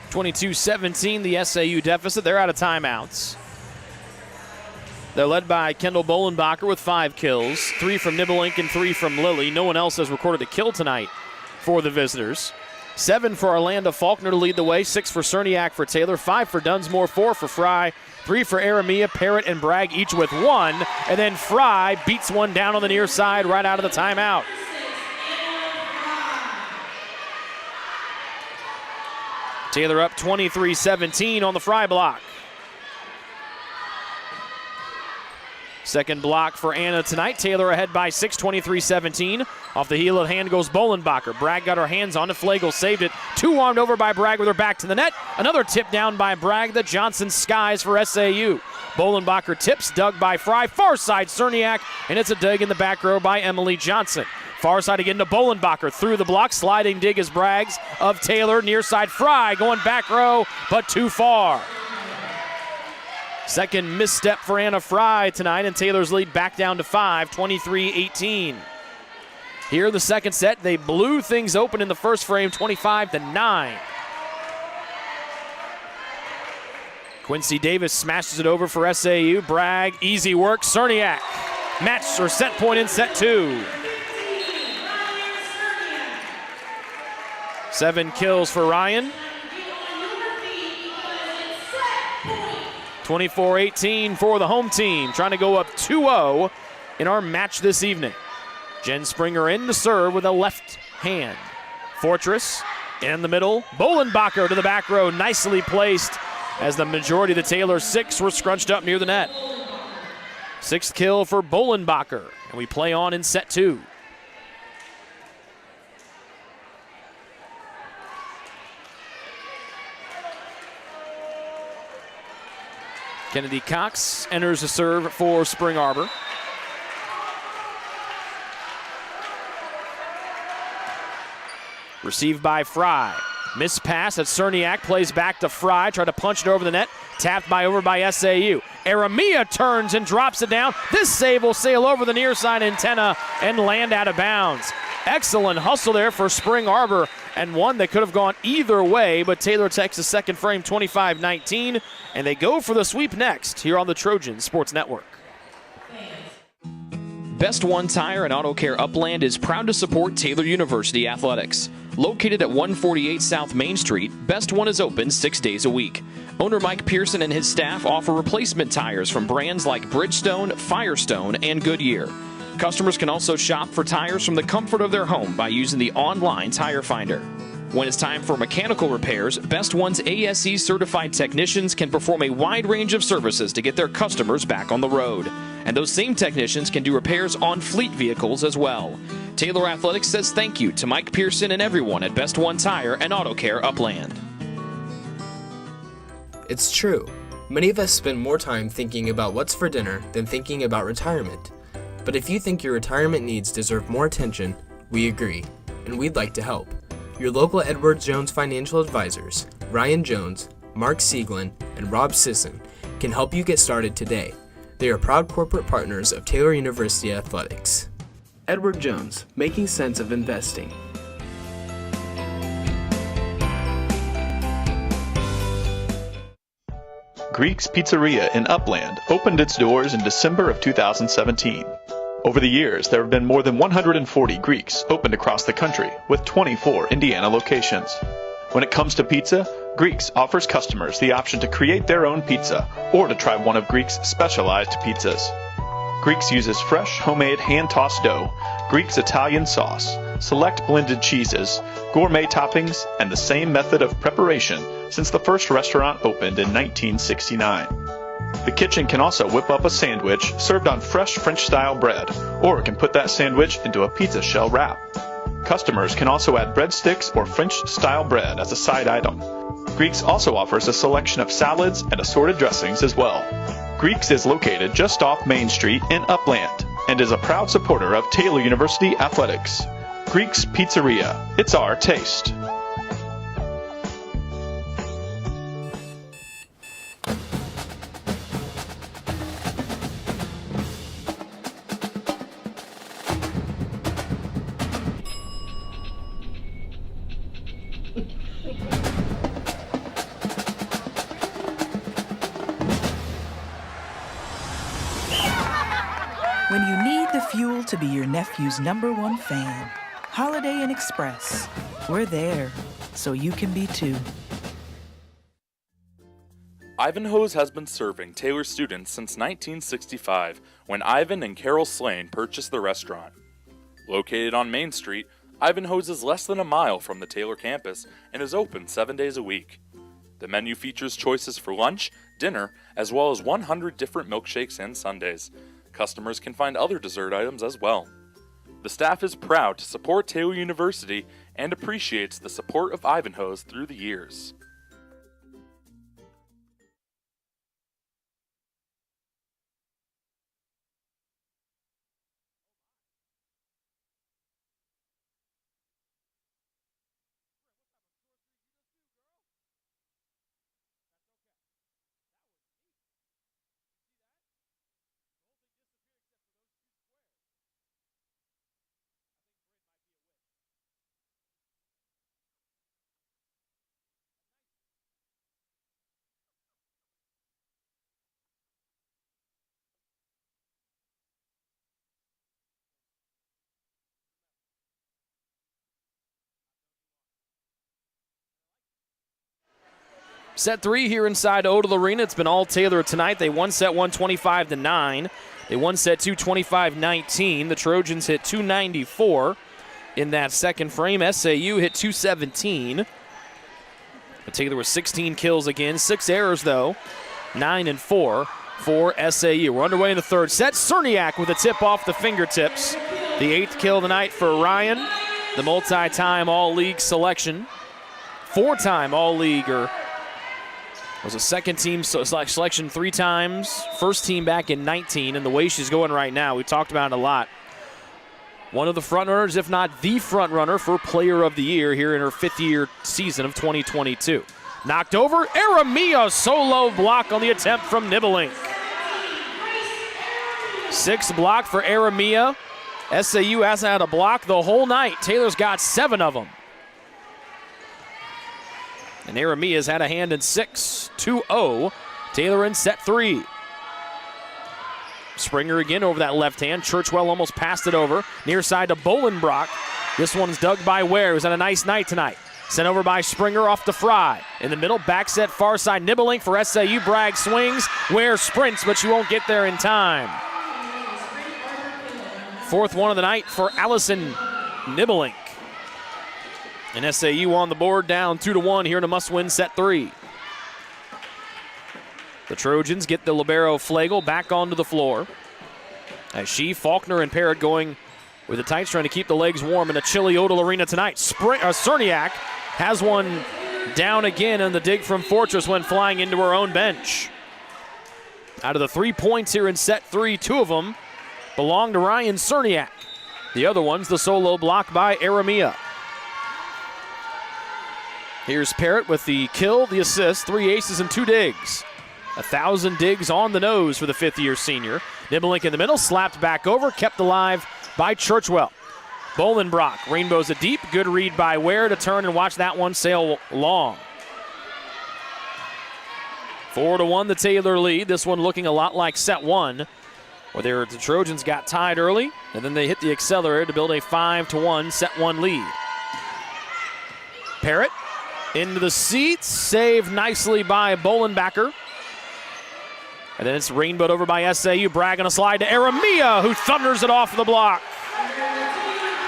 (22-17) the SAU deficit. They're out of timeouts. They're led by Kendall Bolenbacher with 5 kills, 3 from Nibelink and 3 from Lilly. No one else has recorded a kill tonight for the visitors. 7 for Orlando Faulkner to lead the way, 6 for Cerniak for Taylor, 5 for Dunsmore, 4 for Fry, 3 for Aramia, Parrott, and Bragg each with 1. And then Fry beats one down on the near side right out of the timeout. Taylor up 23-17 on the Fry block. Second block for Anna tonight. Taylor ahead by 6, 23-17. Off the heel of hand goes Bolenbacher. Bragg got her hands on it. Flegel saved it. 2-armed over by Bragg with her back to the net. Another tip down by Bragg. The Johnson skies for SAU. Bolenbacher tips, dug by Fry. Far side Cerniak, and it's a dig in the back row by Emily Johnson. Far side again to Bolenbacher. Through the block. Sliding dig is Bragg's of Taylor. Near side Fry going back row, but too far. Second misstep for Anna Fry tonight, and Taylor's lead back down to 5, 23-18. Here in the second set, they blew things open in the first frame, 25-9. Quincy Davis smashes it over for SAU. Bragg, easy work. Cerniak, match or set point in set 2. 7 kills for Ryan. 24-18 for the home team, trying to go up 2-0 in our match this evening. Jen Springer in to serve with a left hand. Fortress in the middle. Bolenbacher to the back row, nicely placed as the majority of the Taylor 6 were scrunched up near the net. 6th kill for Bolenbacher, and we play on in set 2. Kennedy Cox enters the serve for Spring Arbor. Received by Fry. Missed pass at Cerniak, plays back to Fry, tried to punch it over the net, tapped over by SAU. Aramia turns and drops it down. This save will sail over the near side antenna and land out of bounds. Excellent hustle there for Spring Arbor, and one that could have gone either way, but Taylor takes the second frame 25-19, and they go for the sweep next here on the Trojan Sports Network. Best One Tire and Auto Care Upland is proud to support Taylor University athletics. Located at 148 South Main Street, Best One is open 6 days a week. Owner Mike Pearson and his staff offer replacement tires from brands like Bridgestone, Firestone, and Goodyear. Customers can also shop for tires from the comfort of their home by using the online tire finder. When it's time for mechanical repairs, Best One's ASE certified technicians can perform a wide range of services to get their customers back on the road. And those same technicians can do repairs on fleet vehicles as well. Taylor Athletics says thank you to Mike Pearson and everyone at Best One Tire and Auto Care Upland. It's true. Many of us spend more time thinking about what's for dinner than thinking about retirement. But if you think your retirement needs deserve more attention, we agree, and we'd like to help. Your local Edward Jones financial advisors, Ryan Jones, Mark Sieglin, and Rob Sisson, can help you get started today. They are proud corporate partners of Taylor University Athletics. Edward Jones, making sense of investing. Greek's Pizzeria in Upland opened its doors in December of 2017. Over the years, there have been more than 140 Greeks opened across the country, with 24 Indiana locations. When it comes to pizza, Greeks offers customers the option to create their own pizza or to try one of Greek's specialized pizzas. Greeks uses fresh, homemade, hand-tossed dough, Greek's Italian sauce, select blended cheeses, gourmet toppings, and the same method of preparation since the first restaurant opened in 1969. The kitchen can also whip up a sandwich served on fresh French-style bread, or it can put that sandwich into a pizza shell wrap. Customers can also add breadsticks or French-style bread as a side item. Greeks also offers a selection of salads and assorted dressings as well. Greeks is located just off Main Street in Upland and is a proud supporter of Taylor University Athletics. Greeks Pizzeria. It's our taste. When you need the fuel to be your nephew's #1 fan, Holiday Inn Express. We're there, so you can be too. Ivanhoe's has been serving Taylor students since 1965, when Ivan and Carol Slane purchased the restaurant. Located on Main Street, Ivanhoe's is less than a mile from the Taylor campus and is open 7 days a week. The menu features choices for lunch, dinner, as well as 100 different milkshakes and sundaes. Customers can find other dessert items as well. The staff is proud to support Taylor University and appreciates the support of Ivanhoe's through the years. Set 3 here inside Odell Arena. It's been all Taylor tonight. They won set 1 25-9. They won set 2 25-19. The Trojans hit 294 in that second frame. SAU hit 217. But Taylor was 16 kills again. 6 errors, though. 9-4 for SAU. We're underway in the third set. Cerniak with a tip off the fingertips. The 8th kill of the night for Ryan. The multi-time All-League selection. 4-time All-League, or was a second team selection 3 times. First team back in 19, and the way she's going right now, we talked about it a lot. One of the front runners, if not the front runner, for Player of the Year here in her 5th-year season of 2022. Knocked over, Aramia solo block on the attempt from Nibbelink. 6th block for Aramia. SAU hasn't had a block the whole night. Taylor's got 7 of them. And Aramia's had a hand in 6. 2-0. Taylor in set 3. Springer again over that left hand. Churchwell almost passed it over. Near side to Bolenbrock. This one's dug by Ware, who's had a nice night tonight. Sent over by Springer off to Fry. In the middle, back set far side. Nibbelink for SAU. Bragg swings. Ware sprints, but she won't get there in time. 4th one of the night for Allison Nibbelink. And SAU on the board, down 2-1 here in a must-win set 3. The Trojans get the libero Flegel back onto the floor. As Faulkner, and Parrott going with the tights, trying to keep the legs warm in a chilly Odell Arena tonight. Cerniak has one down again on the dig from Fortress when flying into her own bench. Out of the 3 points here in set 3, 2 of them belong to Ryan Cerniak. The other one's the solo block by Aramia. Here's Parrott with the kill, the assist, 3 aces and 2 digs. 1,000 digs on the nose for the 5th-year senior. Nibbelink in the middle, slapped back over, kept alive by Churchwell. Bolenbrock rainbows it deep. Good read by Ware to turn and watch that one sail long. 4-1 the Taylor lead. This one looking a lot like set 1, where the Trojans got tied early, and then they hit the accelerator to build a 5-1 set 1 lead. Parrott into the seats, saved nicely by Bolenbacker. And then it's rainbowed over by SAU. Bragg on a slide to Aramia, who thunders it off the block.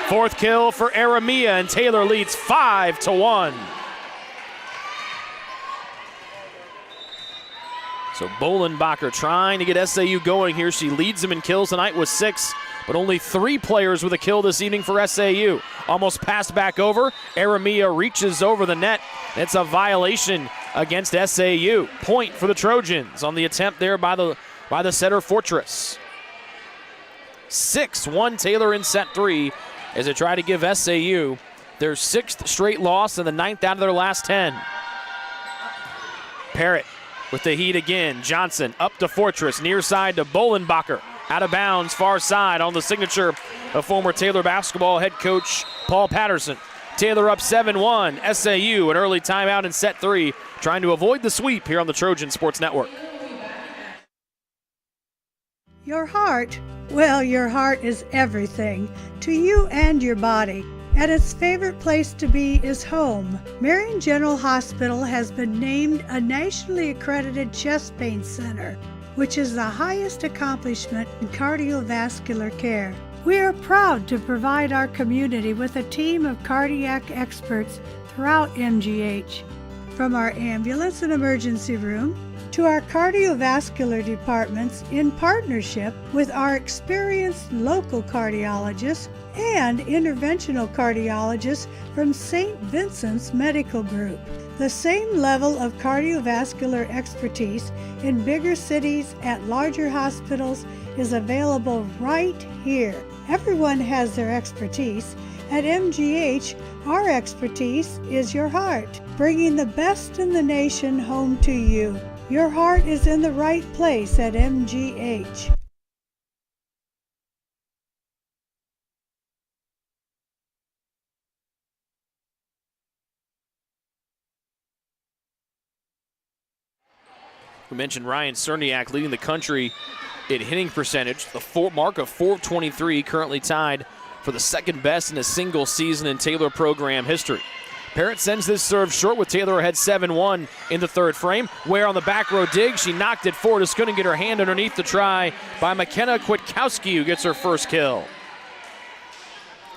4th kill for Aramia, and Taylor leads 5-1. So Bolenbacher trying to get SAU going here. She leads them in kills tonight with 6. but only 3 players with a kill this evening for SAU. Almost passed back over. Aramia reaches over the net. It's a violation against SAU. Point for the Trojans on the attempt there by the setter Fortress. 6-1 Taylor in set 3 as they try to give SAU their 6th straight loss and the 9th out of their last 10. Parrott with the heat again. Johnson up to Fortress, near side to Bolenbacher. Out of bounds, far side on the signature of former Taylor basketball head coach Paul Patterson. Taylor up 7-1. SAU an early timeout in set 3, trying to avoid the sweep here on the Trojan Sports Network. Your heart, well, your heart is everything to you and your body. And its favorite place to be is home. Marion General Hospital has been named a nationally accredited chest pain center, which is the highest accomplishment in cardiovascular care. We are proud to provide our community with a team of cardiac experts throughout MGH. From our ambulance and emergency room to our cardiovascular departments in partnership with our experienced local cardiologists and interventional cardiologists from St. Vincent's Medical Group. The same level of cardiovascular expertise in bigger cities at larger hospitals is available right here. Everyone has their expertise. At MGH, our expertise is your heart, bringing the best in the nation home to you. Your heart is in the right place at MGH. We mentioned Ryan Cerniak leading the country in hitting percentage, the mark of .423, currently tied for the second best in a single season in Taylor program history. Parrott sends this serve short with Taylor ahead 7-1 in the third frame. Ware on the back row dig. She knocked it forward. Just couldn't get her hand underneath the try by McKenna Kwiatkowski, who gets her first kill.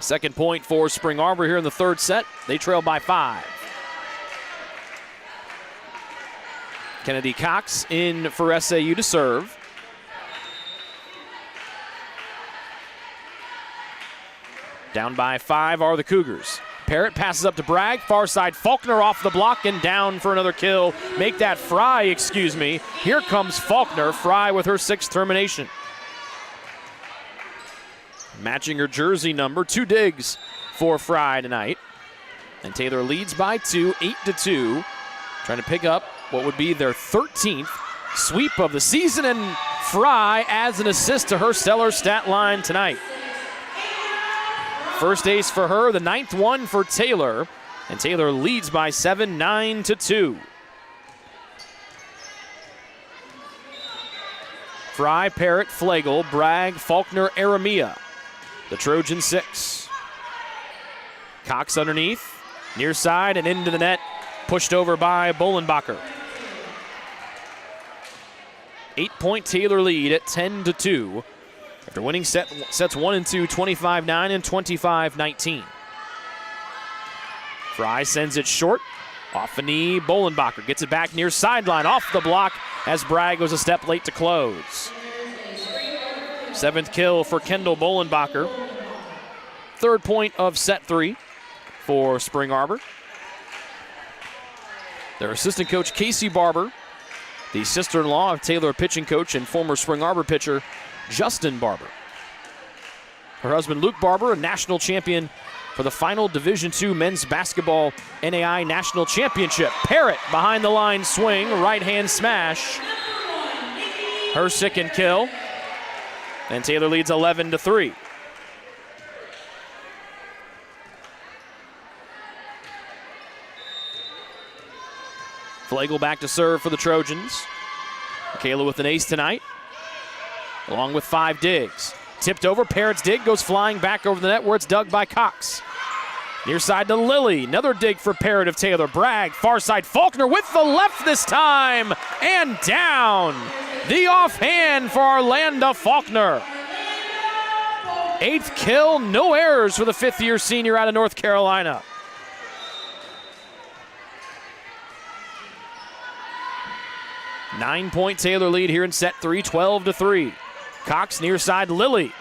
Second point for Spring Arbor here in the third set. They trail by 5. Kennedy Cox in for SAU to serve. Down by 5 are the Cougars. Parrott passes up to Bragg, far side Faulkner off the block and down for another kill. Make that Fry, excuse me. Here comes Faulkner, Fry with her 6th termination. Matching her jersey number, 2 digs for Fry tonight. And Taylor leads by 2, 8-2. Trying to pick up what would be their 13th sweep of the season, and Fry adds an assist to her stellar stat line tonight. First ace for her, the 9th one for Taylor, and Taylor leads by 7, 9-2. Fry, Parrott, Flegel, Bragg, Faulkner, Aramia. The Trojan 6. Cox underneath, near side and into the net, pushed over by Bolenbacher. 8-point Taylor lead at 10-2. After winning sets 1 and 2, 25-9 and 25-19. Fry sends it short. Off the knee, Bolenbacher gets it back near sideline, off the block as Bragg was a step late to close. 7th kill for Kendall Bolenbacher. 3rd point of set 3 for Spring Arbor. Their assistant coach, Casey Barber, the sister-in-law of Taylor pitching coach and former Spring Arbor pitcher, Justin Barber. Her husband, Luke Barber, a national champion for the final Division II men's basketball NAI national championship. Parrott behind the line swing, right-hand smash. Her 2nd kill. And Taylor leads 11-3. Flegel back to serve for the Trojans. Michaela with an ace tonight, along with 5 digs. Tipped over, Parrott's dig goes flying back over the net where it's dug by Cox. Near side to Lilly, another dig for Parrott of Taylor. Bragg, far side, Faulkner with the left this time, and down. The offhand for Orlando Faulkner. 8th kill, no errors for the 5th-year senior out of North Carolina. Nine-point Taylor lead here in set 3, 12-3. Cox near side, Lilly.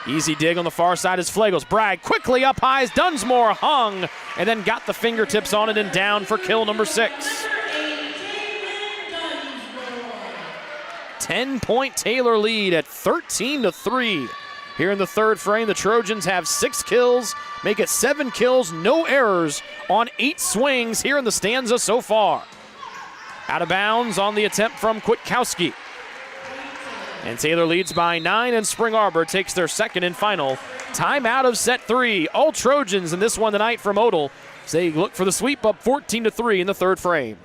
Easy dig on the far side is Flagels. Bragg quickly up high as Dunsmore hung and then got the fingertips on it and down for kill number 6. 10-point Taylor lead at 13-3. Here in the third frame, the Trojans have 6 kills, make it 7 kills, no errors on 8 swings here in the stanza so far. Out of bounds on the attempt from Kwiatkowski. And Taylor leads by 9, and Spring Arbor takes their second and final timeout of set 3. All Trojans in this one tonight from Odell. They look for the sweep up 14-3 in the third frame.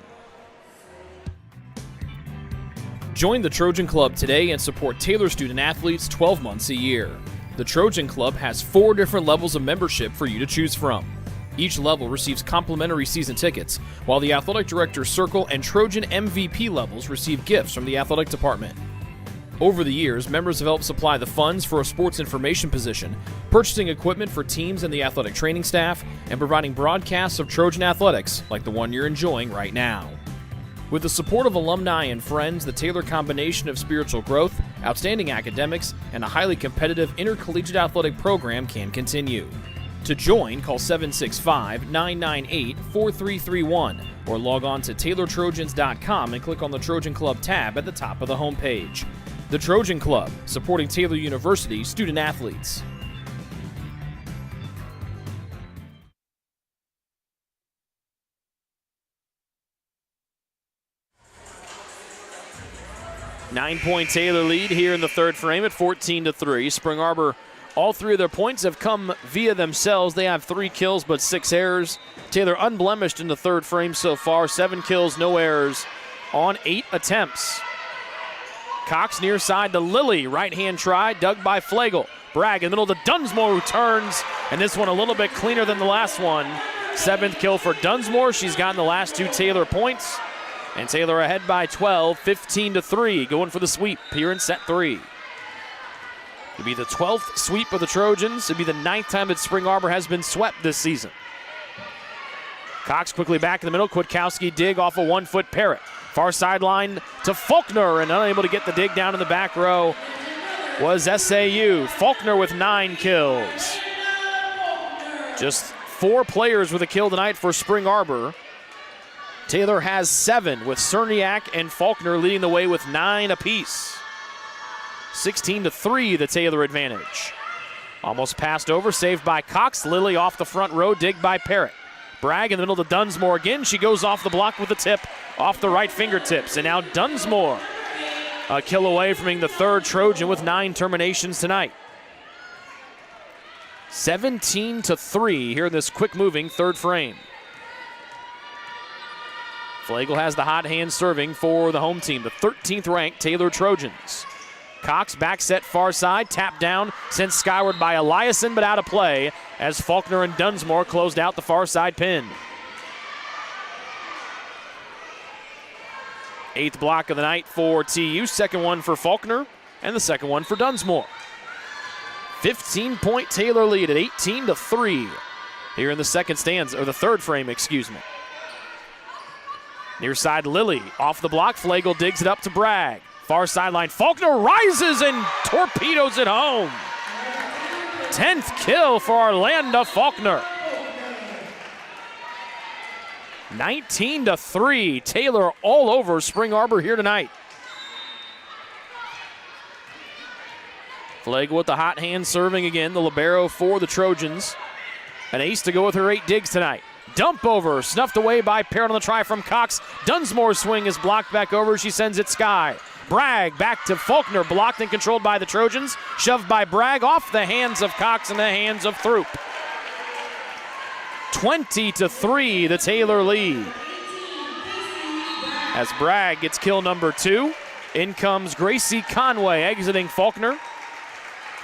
Join the Trojan Club today and support Taylor student athletes 12 months a year. The Trojan Club has 4 different levels of membership for you to choose from. Each level receives complimentary season tickets, while the Athletic Director's Circle and Trojan MVP levels receive gifts from the athletic department. Over the years, members have helped supply the funds for a sports information position, purchasing equipment for teams and the athletic training staff, and providing broadcasts of Trojan athletics like the one you're enjoying right now. With the support of alumni and friends, the Taylor combination of spiritual growth, outstanding academics, and a highly competitive intercollegiate athletic program can continue. To join, call 765-998-4331 or log on to TaylorTrojans.com and click on the Trojan Club tab at the top of the homepage. The Trojan Club, supporting Taylor University student athletes. Nine-point Taylor lead here in the third frame at 14-3. Spring Arbor, all 3 of their points have come via themselves. They have 3 kills but 6 errors. Taylor unblemished in the third frame so far. 7 kills, no errors on 8 attempts. Cox near side to Lilly. Right-hand try, dug by Flagel. Bragg in the middle to Dunsmore, who turns, and this one a little bit cleaner than the last one. 7th kill for Dunsmore. She's gotten the last 2 Taylor points. And Taylor ahead by 12, 15-3, going for the sweep here in set 3. It'll be the 12th sweep of the Trojans. It'll be the 9th time that Spring Arbor has been swept this season. Cox quickly back in the middle. Kwiatkowski dig off a 1-foot parrot. Far sideline to Faulkner, and unable to get the dig down in the back row was SAU. Faulkner with 9 kills. Just 4 players with a kill tonight for Spring Arbor. Taylor has 7, with Cerniak and Faulkner leading the way with 9 apiece. 16-3, the Taylor advantage. Almost passed over, saved by Cox. Lilly off the front row, dig by Parrott. Bragg in the middle to Dunsmore again. She goes off the block with the tip off the right fingertips. And now Dunsmore, a kill away from being the 3rd Trojan with 9 terminations tonight. 17-3 here in this quick-moving 3rd frame. Flagel has the hot hand serving for the home team, the 13th ranked Taylor Trojans. Cox back set far side, tapped down, sent skyward by Eliason, but out of play as Faulkner and Dunsmore closed out the far side pin. 8th block of the night for TU, 2nd one for Faulkner, and the 2nd one for Dunsmore. 15-point Taylor lead at 18-3 here in the 2nd stanza, or the 3rd frame, excuse me. Near side, Lilly off the block. Flagel digs it up to Bragg. Far sideline, Faulkner rises and torpedoes it home. 10th kill for Orlando Faulkner. 19-3, Taylor all over Spring Arbor here tonight. Flagel with the hot hand serving again, the libero for the Trojans. An ace to go with her 8 digs tonight. Dump over, snuffed away by Parrott on the try from Cox. Dunsmore's swing is blocked back over. She sends it sky. Bragg back to Faulkner, blocked and controlled by the Trojans. Shoved by Bragg off the hands of Cox and the hands of Throop. 20-3, the Taylor lead. As Bragg gets kill number 2, in comes Gracie Conway exiting Faulkner.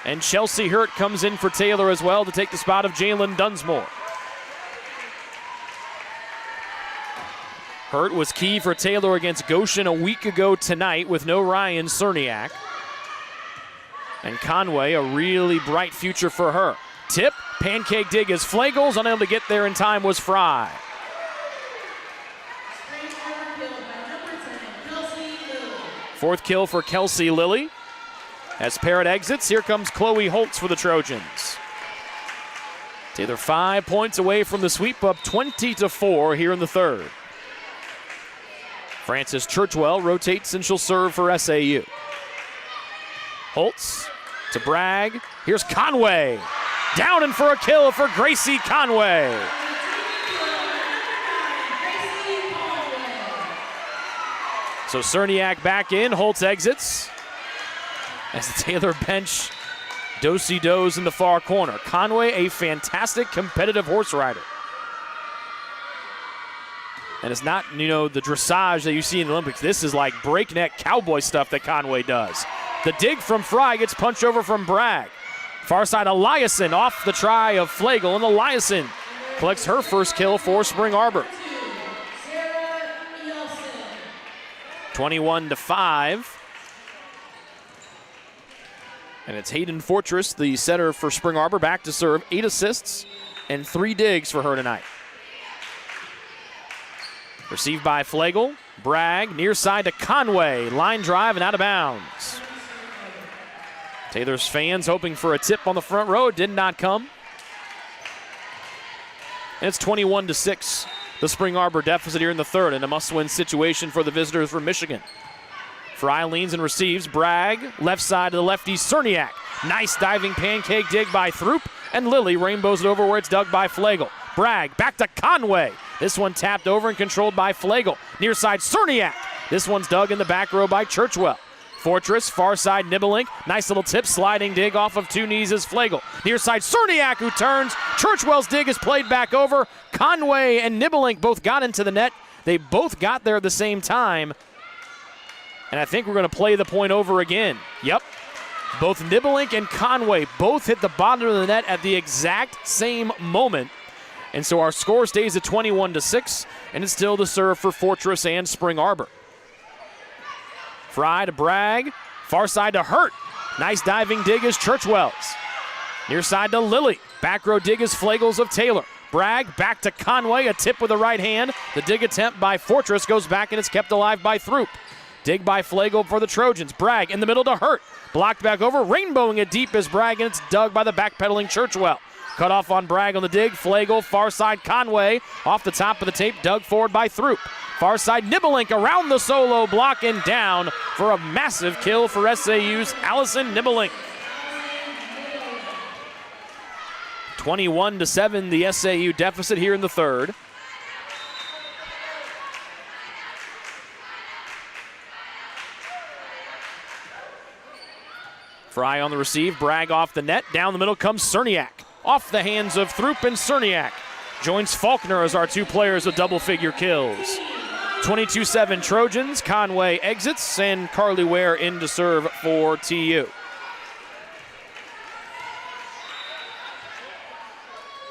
And Chelsea Hurt comes in for Taylor as well to take the spot of Jalen Dunsmore. Hurt was key for Taylor against Goshen a week ago tonight with no Ryan Cerniak. And Conway, a really bright future for her. Tip, pancake dig as Flagels, unable to get there in time was Fry. Fourth kill for Kelsey Lilly. As Parrott exits, here comes Chloe Holtz for the Trojans. Taylor 5 points away from the sweep, up 20-4 here in the third. Frances Churchwell rotates and she'll serve for SAU. Holtz to Bragg. Here's Conway. Down and for a kill for Gracie Conway. So Cerniak back in, Holtz exits. As the Taylor bench do-si-dos in the far corner. Conway, a fantastic competitive horse rider. And it's not, the dressage that you see in the Olympics. This is like breakneck cowboy stuff that Conway does. The dig from Fry gets punched over from Bragg. Far side, Eliason off the try of Flagel, and Eliason collects her first kill for Spring Arbor. 21-5. And it's Hayden Fortress, the setter for Spring Arbor, back to serve. 8 assists and 3 digs for her tonight. Received by Flagel. Bragg, near side to Conway. Line drive and out of bounds. Taylor's fans hoping for a tip on the front row. Did not come. And it's 21-6. The Spring Arbor deficit here in the third, and a must-win situation for the visitors from Michigan. Fry leans and receives. Bragg, left side to the lefty, Cerniak. Nice diving pancake dig by Throop, and Lilly rainbows it over where it's dug by Flagel. Bragg, back to Conway. This one tapped over and controlled by Flagel. Near side, Cerniak. This one's dug in the back row by Churchwell. Fortress, far side, Nibelink. Nice little tip, sliding dig off of 2 knees is Flagel. Near side, Cerniak, who turns. Churchwell's dig is played back over. Conway and Nibelink both got into the net. They both got there at the same time. And I think we're going to play the point over again. Yep. Both Nibelink and Conway both hit the bottom of the net at the exact same moment. And so our score stays at 21-6, and it's still the serve for Fortress and Spring Arbor. Fry to Bragg. Far side to Hurt. Nice diving dig is Churchwell's. Near side to Lilly. Back row dig is Flagel's of Taylor. Bragg back to Conway. A tip with the right hand. The dig attempt by Fortress goes back, and it's kept alive by Throop. Dig by Flagel for the Trojans. Bragg in the middle to Hurt. Blocked back over. Rainbowing it deep is Bragg, and it's dug by the backpedaling Churchwell. Cut off on Bragg on the dig. Flagel, far side Conway. Off the top of the tape, dug forward by Throop. Far side Nibelink around the solo block and down for a massive kill for SAU's Allison Nibelink. 21-7, the SAU deficit here in the third. Fry on the receive. Bragg off the net. Down the middle comes Cerniak. Off the hands of Throop, and Cerniak joins Faulkner as our 2 players with double-figure kills. 22-7 Trojans. Conway exits, and Carly Ware in to serve for TU.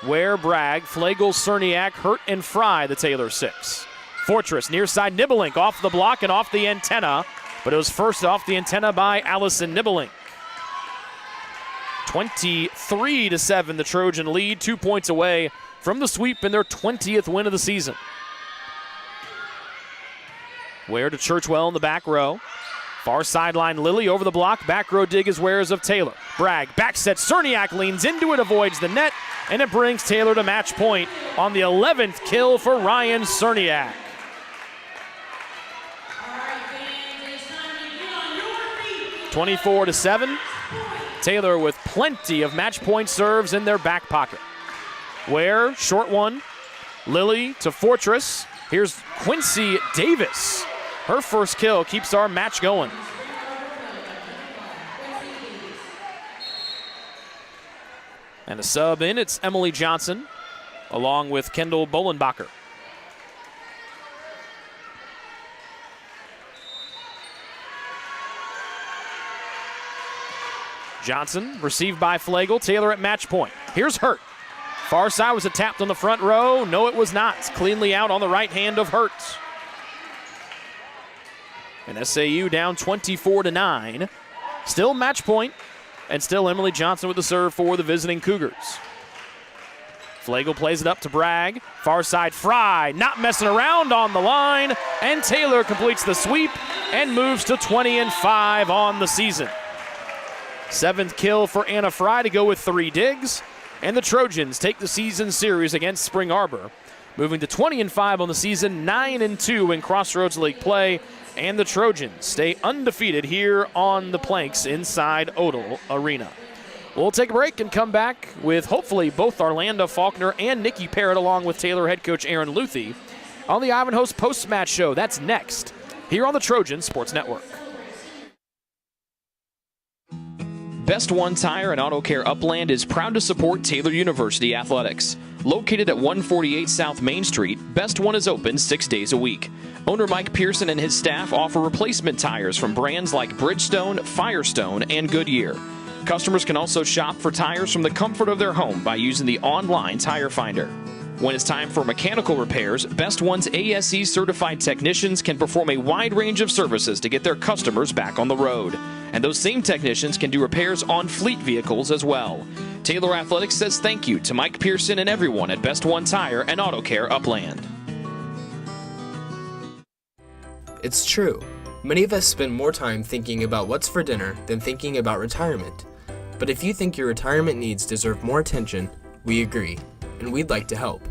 Ware, Bragg, Flagel, Cerniak, Hurt, and Fry, the Taylor 6. Fortress, near side Nibelink, off the block and off the antenna, but it was first off the antenna by Allison Nibelink. 23-7, the Trojan lead, 2 points away from the sweep in their 20th win of the season. Ware to Churchwell in the back row. Far sideline, Lilly over the block. Back row dig is Wares of Taylor. Bragg, back set, Cerniak leans into it, avoids the net, and it brings Taylor to match point on the 11th kill for Ryan Cerniak. All right, fans, it's time to get on your feet. 24-7. Taylor with plenty of match point serves in their back pocket. Ware, short one. Lilly to Fortress. Here's Quincy Davis. Her first kill keeps our match going. And a sub in, it's Emily Johnson, along with Kendall Bolenbacher. Johnson, received by Flagel. Taylor at match point. Here's Hurt. Far side, was it tapped on the front row? No, it was not. It's cleanly out on the right hand of Hurt. And SAU down 24-9. Still match point, and still Emily Johnson with the serve for the visiting Cougars. Flagel plays it up to Bragg. Far side, Fry, not messing around on the line, and Taylor completes the sweep and moves to 20-5 on the season. 7th kill for Anna Fry to go with 3 digs. And the Trojans take the season series against Spring Arbor, moving to 20-5 on the season, 9-2 in Crossroads League play. And the Trojans stay undefeated here on the planks inside Odell Arena. We'll take a break and come back with hopefully both Arlanda Faulkner and Nikki Parrott along with Taylor head coach Aaron Luthi on the Ivanhoe's post-match show. That's next here on the Trojan Sports Network. Best One Tire and Auto Care Upland is proud to support Taylor University Athletics. Located at 148 South Main Street, Best One is open 6 days a week. Owner Mike Pearson and his staff offer replacement tires from brands like Bridgestone, Firestone, and Goodyear. Customers can also shop for tires from the comfort of their home by using the online tire finder. When it's time for mechanical repairs, Best One's ASE certified technicians can perform a wide range of services to get their customers back on the road. And those same technicians can do repairs on fleet vehicles as well. Taylor Athletics says thank you to Mike Pearson and everyone at Best One Tire and Auto Care Upland. It's true. Many of us spend more time thinking about what's for dinner than thinking about retirement. But if you think your retirement needs deserve more attention, we agree, and we'd like to help.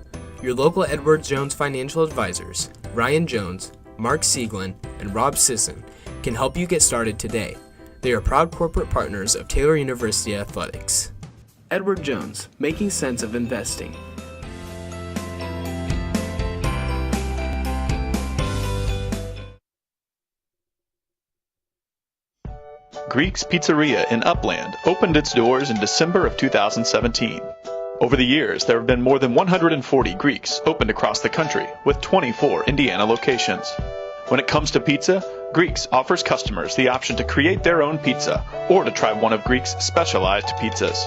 Your local Edward Jones financial advisors, Ryan Jones, Mark Sieglin, and Rob Sisson, can help you get started today. They are proud corporate partners of Taylor University Athletics. Edward Jones, making sense of investing. Greek's Pizzeria in Upland opened its doors in December of 2017. Over the years, there have been more than 140 Greeks opened across the country, with 24 Indiana locations. When it comes to pizza, Greeks offers customers the option to create their own pizza or to try one of Greek's specialized pizzas.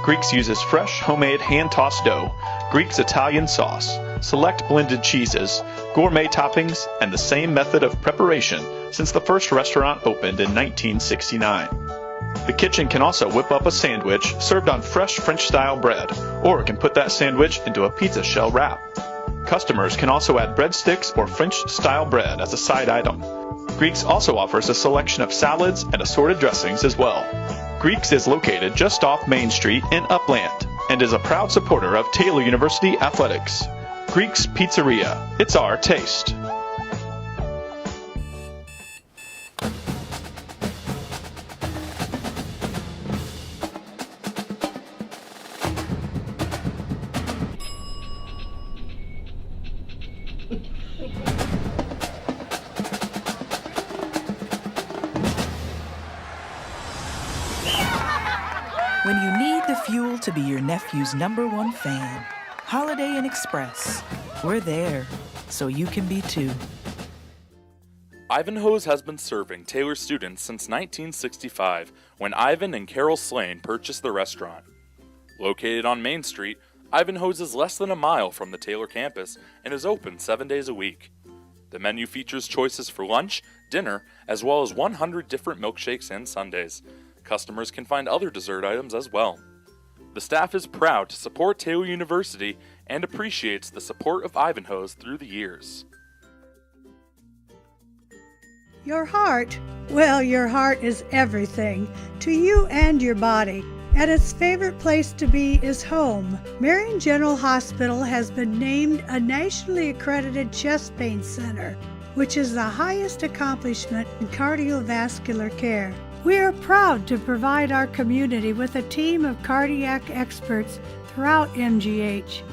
Greeks uses fresh, homemade, hand-tossed dough, Greek's Italian sauce, select blended cheeses, gourmet toppings, and the same method of preparation since the first restaurant opened in 1969. The kitchen can also whip up a sandwich served on fresh French-style bread, or it can put that sandwich into a pizza shell wrap. Customers can also add breadsticks or French-style bread as a side item. Greeks also offers a selection of salads and assorted dressings as well. Greeks is located just off Main Street in Upland and is a proud supporter of Taylor University Athletics. Greek's Pizzeria. It's our taste. When you need the fuel to be your nephew's #1 fan, Holiday Inn Express. We're there, so you can be too. Ivanhoe's has been serving Taylor students since 1965, when Ivan and Carol Slane purchased the restaurant. Located on Main Street, Ivanhoe's is less than a mile from the Taylor campus and is open 7 days a week. The menu features choices for lunch, dinner, as well as 100 different milkshakes and sundaes. Customers can find other dessert items as well. The staff is proud to support Taylor University and appreciates the support of Ivanhoe's through the years. Your heart, well, your heart is everything to you and your body, and its favorite place to be is home. Marion General Hospital has been named a nationally accredited chest pain center, which is the highest accomplishment in cardiovascular care. We are proud to provide our community with a team of cardiac experts throughout MGH.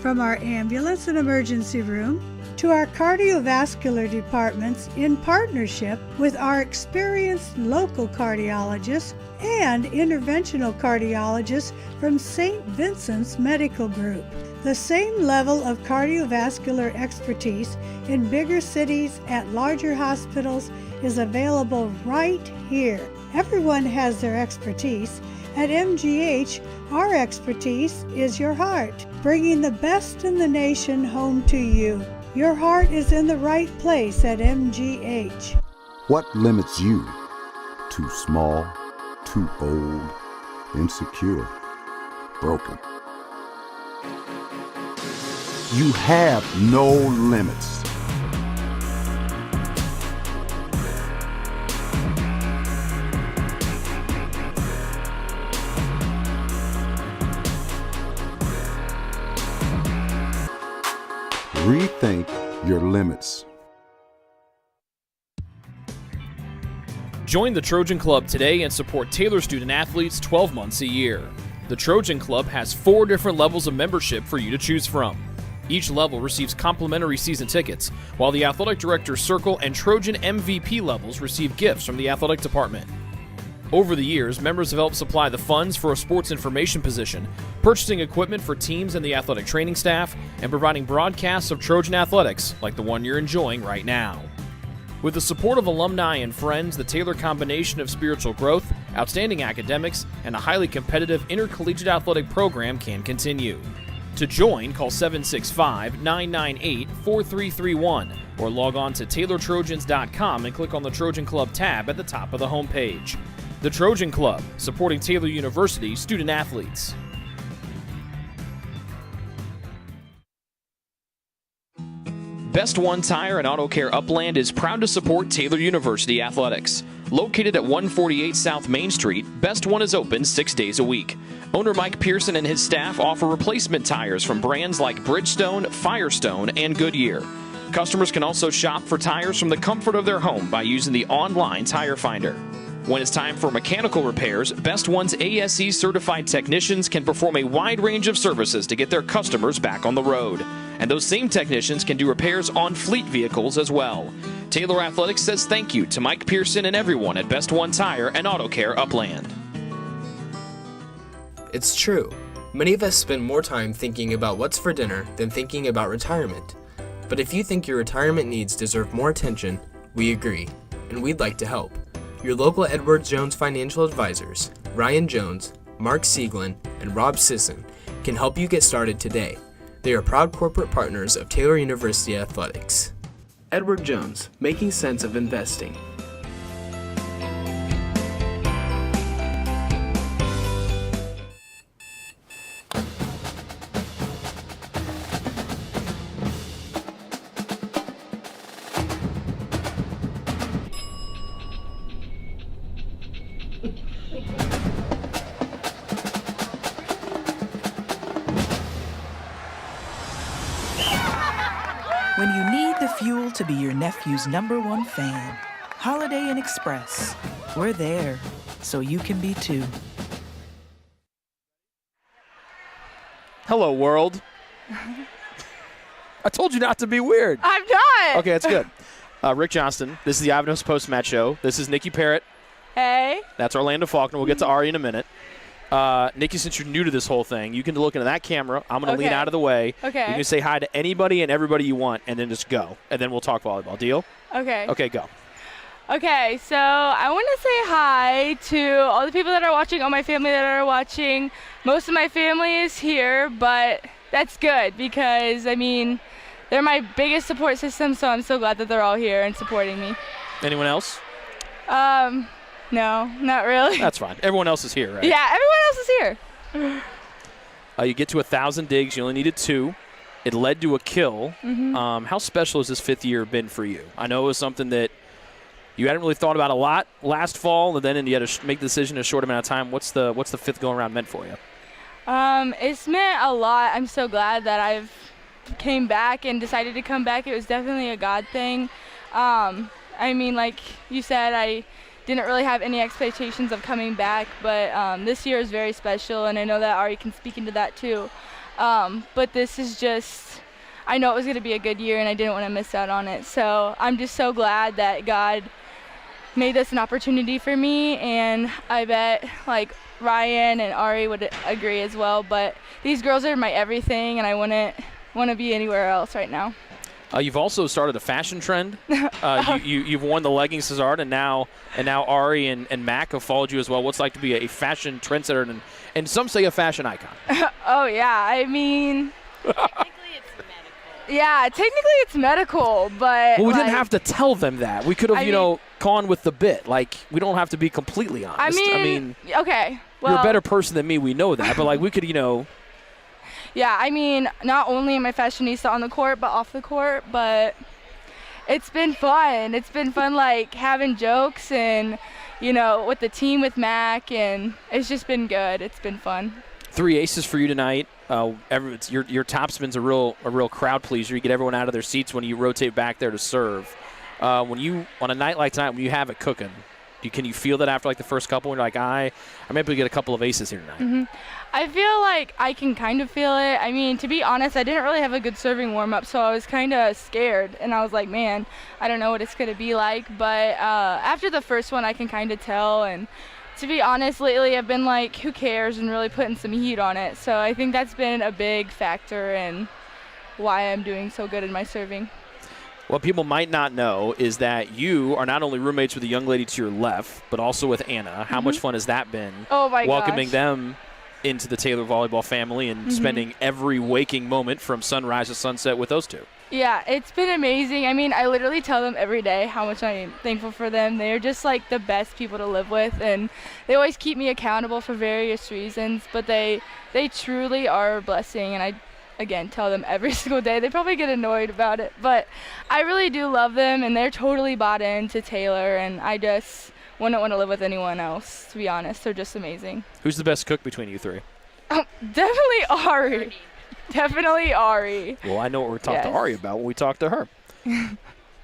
From our ambulance and emergency room to our cardiovascular departments in partnership with our experienced local cardiologists and interventional cardiologists from St. Vincent's Medical Group. The same level of cardiovascular expertise in bigger cities at larger hospitals is available right here. Everyone has their expertise. At MGH, our expertise is your heart, bringing the best in the nation home to you. Your heart is in the right place at MGH. What limits you? Too small, too old, insecure, broken. You have no limits. Rethink your limits. Join the Trojan Club today and support Taylor student athletes 12 months a year. The Trojan Club has 4 different levels of membership for you to choose from. Each level receives complimentary season tickets, while the Athletic Director's Circle and Trojan MVP levels receive gifts from the athletic department. Over the years, members have helped supply the funds for a sports information position, purchasing equipment for teams and the athletic training staff, and providing broadcasts of Trojan athletics like the one you're enjoying right now. With the support of alumni and friends, the Taylor combination of spiritual growth, outstanding academics, and a highly competitive intercollegiate athletic program can continue. To join, call 765-998-4331 or log on to TaylorTrojans.com and click on the Trojan Club tab at the top of the homepage. The Trojan Club, supporting Taylor University student athletes. Best One Tire and Auto Care Upland is proud to support Taylor University athletics. Located at 148 South Main Street, Best One is open 6 days a week. Owner Mike Pearson and his staff offer replacement tires from brands like Bridgestone, Firestone, and Goodyear. Customers can also shop for tires from the comfort of their home by using the online tire finder. When it's time for mechanical repairs, Best One's ASE certified technicians can perform a wide range of services to get their customers back on the road. And those same technicians can do repairs on fleet vehicles as well. Taylor Athletics says thank you to Mike Pearson and everyone at Best One Tire and Auto Care Upland. It's true. Many of us spend more time thinking about what's for dinner than thinking about retirement. But if you think your retirement needs deserve more attention, we agree, and we'd like to help. Your local Edward Jones financial advisors, Ryan Jones, Mark Sieglin, and Rob Sisson, can help you get started today. They are proud corporate partners of Taylor University Athletics. Edward Jones, making sense of investing. When you need the fuel to be your nephew's #1 fan, Holiday Inn Express. We're there, so you can be too. Hello, world. I told you not to be weird. I'm not. Okay, that's good. Rick Johnston, this is the Ivanhoe Post-Match Show. This is Nikki Parrott. Hey. That's Orlando Faulkner. We'll get to Ari in a minute. Nikki, since you're new to this whole thing, you can look into that camera. I'm going to lean out of the way. Okay. You can say hi to anybody and everybody you want, and then just go. And then we'll talk volleyball. Deal? Okay. Okay, go. Okay, so I want to say hi to all the people that are watching, all my family that are watching. Most of my family is here, but that's good because, I mean, they're my biggest support system, so I'm so glad that they're all here and supporting me. Anyone else? No, not really. That's fine. Everyone else is here, right? Yeah, everyone else is here. You get to 1,000 digs. You only needed 2. It led to a kill. Mm-hmm. How special has this 5th year been for you? I know it was something that you hadn't really thought about a lot last fall, and then you had to make the decision in a short amount of time. What's the 5th going around meant for you? It's meant a lot. I'm so glad that I've came back and decided to come back. It was definitely a God thing. I mean, like you said, I didn't really have any expectations of coming back, but this year is very special, and I know that Ari can speak into that too. But this is just, I know it was going to be a good year, and I didn't want to miss out on it. So I'm just so glad that God made this an opportunity for me, and I bet like Ryan and Ari would agree as well. But these girls are my everything, and I wouldn't want to be anywhere else right now. You've also started a fashion trend. You've worn the leggings as art, and now Ari and Mac have followed you as well. What's it like to be a fashion trendsetter and some say a fashion icon? Oh yeah, I mean. Yeah, technically it's medical, but. Well, we didn't have to tell them that. We could have, gone with the bit. Like, we don't have to be completely honest. I mean okay. Well, you're a better person than me. We know that, but like we could, Yeah, I mean, not only am I fashionista on the court, but off the court, but it's been fun. It's been fun, like, having jokes and, with the team with Mac, and it's just been good. It's been fun. 3 aces for you tonight. Your topspin's a real crowd pleaser. You get everyone out of their seats when you rotate back there to serve. When you on a night like tonight, when you have it cooking, can you feel that after like the first couple? When you're like, I might be able to get a couple of aces here tonight. I feel like I can kind of feel it. I mean, to be honest, I didn't really have a good serving warm-up, so I was kind of scared. And I was like, man, I don't know what it's going to be like. But after the first one, I can kind of tell. And to be honest, lately I've been like, who cares, and really putting some heat on it. So I think that's been a big factor in why I'm doing so good in my serving. What people might not know is that you are not only roommates with the young lady to your left, but also with Anna. How much fun has that been? Oh, my welcoming gosh. them into the Taylor volleyball family and spending every waking moment from sunrise to sunset with those two. Yeah, it's been amazing. I mean, I literally tell them every day how much I'm thankful for them. They're just like the best people to live with, and they always keep me accountable for various reasons, but they truly are a blessing, and I again tell them every single day. They probably get annoyed about it, but I really do love them, and they're totally bought into Taylor, and I just wouldn't want to live with anyone else, to be honest. They're just amazing. Who's the best cook between you three? Definitely Ari. Definitely Ari. Well, I know what we're talking to Ari about when we talk to her.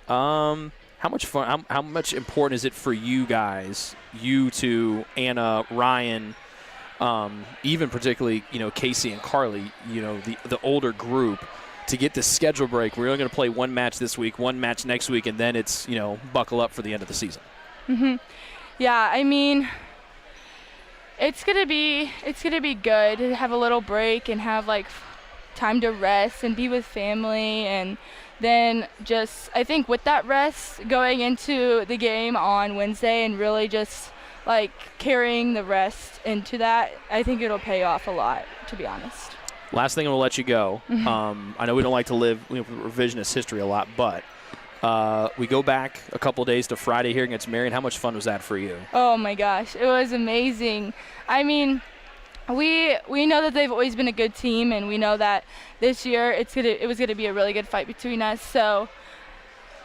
How much fun? How much important is it for you guys, you two, Anna, Ryan, even particularly Casey and Carly, the older group, to get this schedule break? We're only going to play one match this week, one match next week, and then it's buckle up for the end of the season. Yeah, I mean, it's gonna be good to have a little break and have like time to rest and be with family, and then just I think with that rest going into the game on Wednesday and really just like carrying the rest into that, I think it'll pay off a lot, to be honest. Last thing, I'm gonna let you go. I know we don't like to live revisionist history a lot, but we go back a couple days to Friday here against Marion. How much fun was that for you? Oh my gosh, it was amazing. I mean, we know that they've always been a good team, and we know that this year it was gonna be a really good fight between us. So,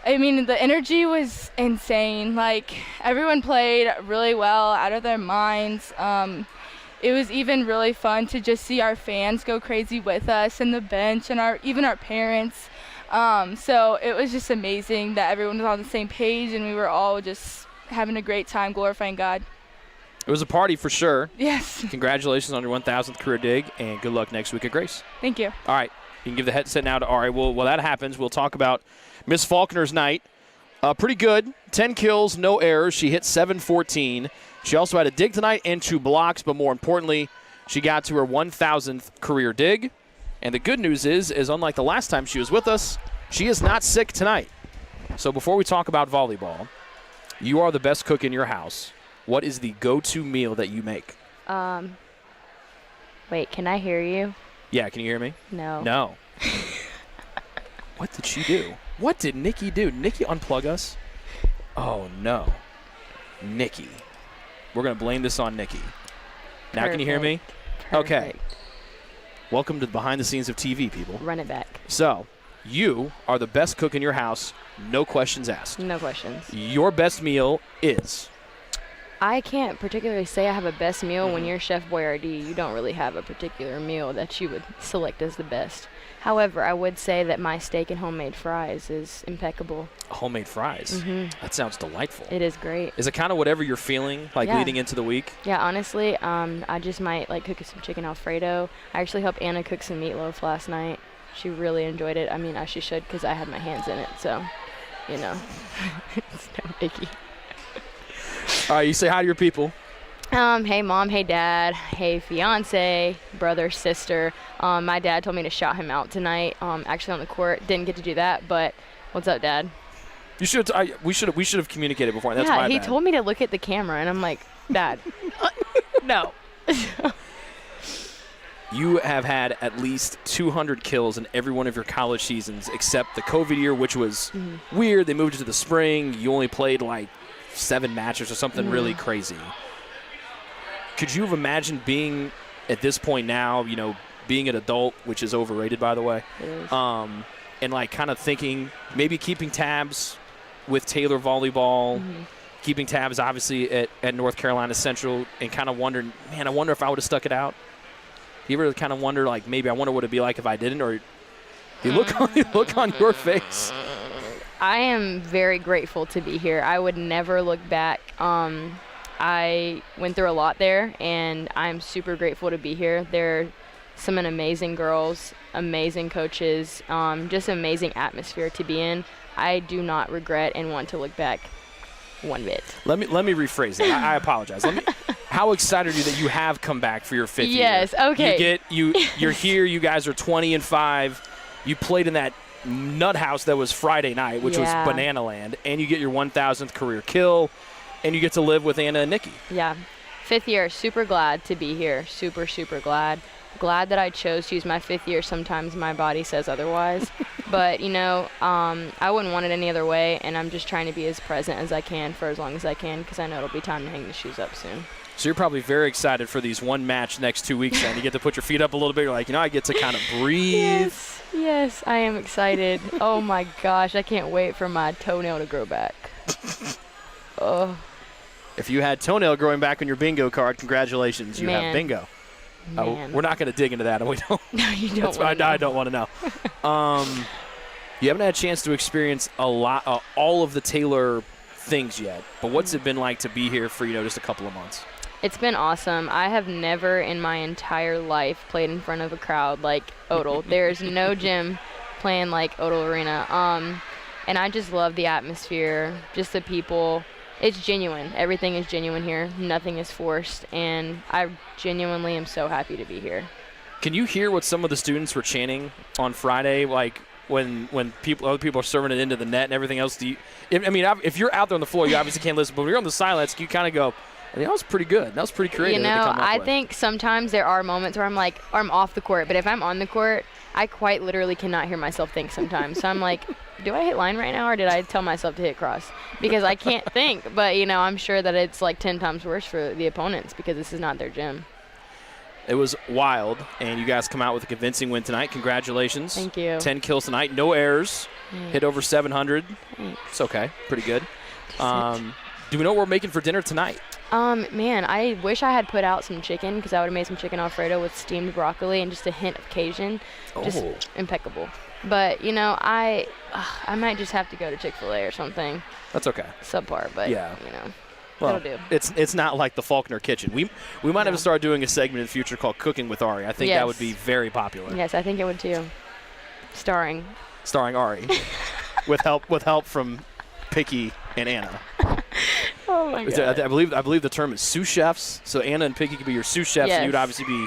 I mean, the energy was insane. Like, everyone played really well, out of their minds. It was even really fun to just see our fans go crazy with us, and the bench, and even our parents. So it was just amazing that everyone was on the same page, and we were all just having a great time glorifying God. It was a party for sure. Yes. Congratulations on your 1,000th career dig, and good luck next week at Grace. Thank you. All right. You can give the headset now to Ari. Well, while that happens, we'll talk about Miss Faulkner's night. Pretty good. 10 kills, no errors. She hit 714. She also had a dig tonight and 2 blocks, but more importantly, she got to her 1,000th career dig. And the good news is unlike the last time she was with us, she is not sick tonight. So before we talk about volleyball, you are the best cook in your house. What is the go-to meal that you make? Wait, can I hear you? Yeah, can you hear me? No. No. What did she do? What did Nikki do? Did Nikki unplug us? Oh, no. Nikki. We're going to blame this on Nikki. Now can you hear me? Perfect. Okay. Welcome to the behind the scenes of TV, people. Run it back. So, you are the best cook in your house, no questions asked. No questions. Your best meal is? I can't particularly say I have a best meal. When you're Chef Boyardee, you don't really have a particular meal that you would select as the best. However, I would say that my steak and homemade fries is impeccable. Homemade fries? That sounds delightful. It is great. Is it kind of whatever you're feeling, like leading into the week? Yeah, honestly, I just might like cook some chicken Alfredo. I actually helped Anna cook some meatloaf last night. She really enjoyed it. I mean, as she should, because I had my hands in it. So, it's no biggie. All right, you say hi to your people. Hey mom, hey dad, hey fiance, brother, sister. My dad told me to shout him out tonight. Actually on the court, didn't get to do that, but what's up, Dad? You should. We should have communicated before. That's yeah, my he bad. told me to look at the camera, and I'm like, Dad, no. You have had at least 200 kills in every one of your college seasons, except the COVID year, which was weird. They moved it to the spring. You only played like 7 matches or something really crazy. Could you have imagined being at this point now, being an adult, which is overrated, by the way, and like kind of thinking maybe keeping tabs with Taylor volleyball, keeping tabs obviously at North Carolina Central, and kind of wondering, man, I wonder if I would have stuck it out? you ever kind of wonder, like, maybe I wonder what it'd be like if I didn't? Or you look on your face. I am very grateful to be here. I would never look back. I went through a lot there, and I'm super grateful to be here. There are some amazing girls, amazing coaches, just amazing atmosphere to be in. I do not regret and want to look back one bit. Let me rephrase that. I apologize. How excited are you that you have come back for your 5th year? Yes, okay. You're here. You guys are 20-5. You played in that nut house that was Friday night, which was Banana Land, and you get your 1,000th career kill, and you get to live with Anna and Nikki. Yeah. 5th year, super glad to be here. Super, super glad. Glad that I chose to use my 5th year. Sometimes my body says otherwise. But, I wouldn't want it any other way, and I'm just trying to be as present as I can for as long as I can because I know it'll be time to hang the shoes up soon. So you're probably very excited for these one match next 2 weeks, and you get to put your feet up a little bit. You're like, I get to kind of breathe. Yes, I am excited. Oh, my gosh. I can't wait for my toenail to grow back. Oh. If you had toenail growing back on your bingo card, congratulations. You have bingo. We're not going to dig into that. We don't. No, you don't. I don't want to know. You haven't had a chance to experience all of the Taylor things yet, but what's it been like to be here for just a couple of months? It's been awesome. I have never in my entire life played in front of a crowd like Odell. There's no gym playing like Odell Arena. And I just love the atmosphere, just the people. It's genuine. Everything is genuine here. Nothing is forced, and I genuinely am so happy to be here. Can you hear what some of the students were chanting on Friday, like when other people are serving it into the net and everything else? If you're out there on the floor, you obviously can't listen, but when you're on the sidelines, you kind of go, that was pretty good. That was pretty creative. I think sometimes there are moments where I'm off the court, but if I'm on the court, I quite literally cannot hear myself think sometimes. So I'm like, do I hit line right now, or did I tell myself to hit cross? Because I can't think. But, I'm sure that it's like 10 times worse for the opponents because this is not their gym. It was wild, and you guys come out with a convincing win tonight. Congratulations. Thank you. 10 kills tonight. No errors. Thanks. Hit over 700. Thanks. It's okay. Pretty good. Do we know what we're making for dinner tonight? Man, I wish I had put out some chicken because I would have made some chicken Alfredo with steamed broccoli and just a hint of Cajun. Just impeccable. But, I might just have to go to Chick-fil-A or something. That's okay. Subpar, but, well, that'll do. It's not like the Faulkner Kitchen. We might have to start doing a segment in the future called Cooking with Ari. I think that would be very popular. Yes, I think it would too. Starring Ari. with help from Picky and Anna. Oh my God. I believe the term is sous chefs. So Anna and Picky could be your sous chefs, and you'd obviously be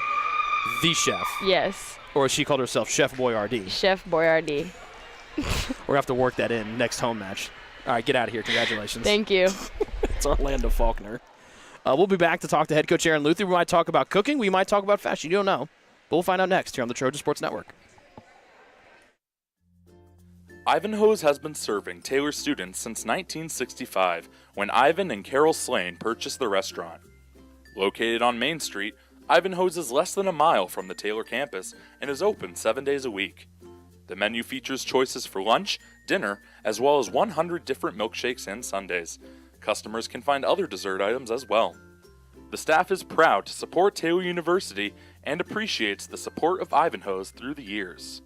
the chef. Yes. Or as she called herself, Chef Boyardee. Chef Boyardee. We're gonna have to work that in next home match. All right, get out of here. Congratulations. Thank you. It's Orlando Faulkner. We'll be back to talk to head coach Aaron Luther. We might talk about cooking. We might talk about fashion. You don't know. But we'll find out next here on the Trojan Sports Network. Ivanhoe's has been serving Taylor students since 1965, when Ivan and Carol Slane purchased the restaurant. Located on Main Street, Ivanhoe's is less than a mile from the Taylor campus and is open 7 days a week. The menu features choices for lunch, dinner, as well as 100 different milkshakes and sundaes. Customers can find other dessert items as well. The staff is proud to support Taylor University and appreciates the support of Ivanhoe's through the years.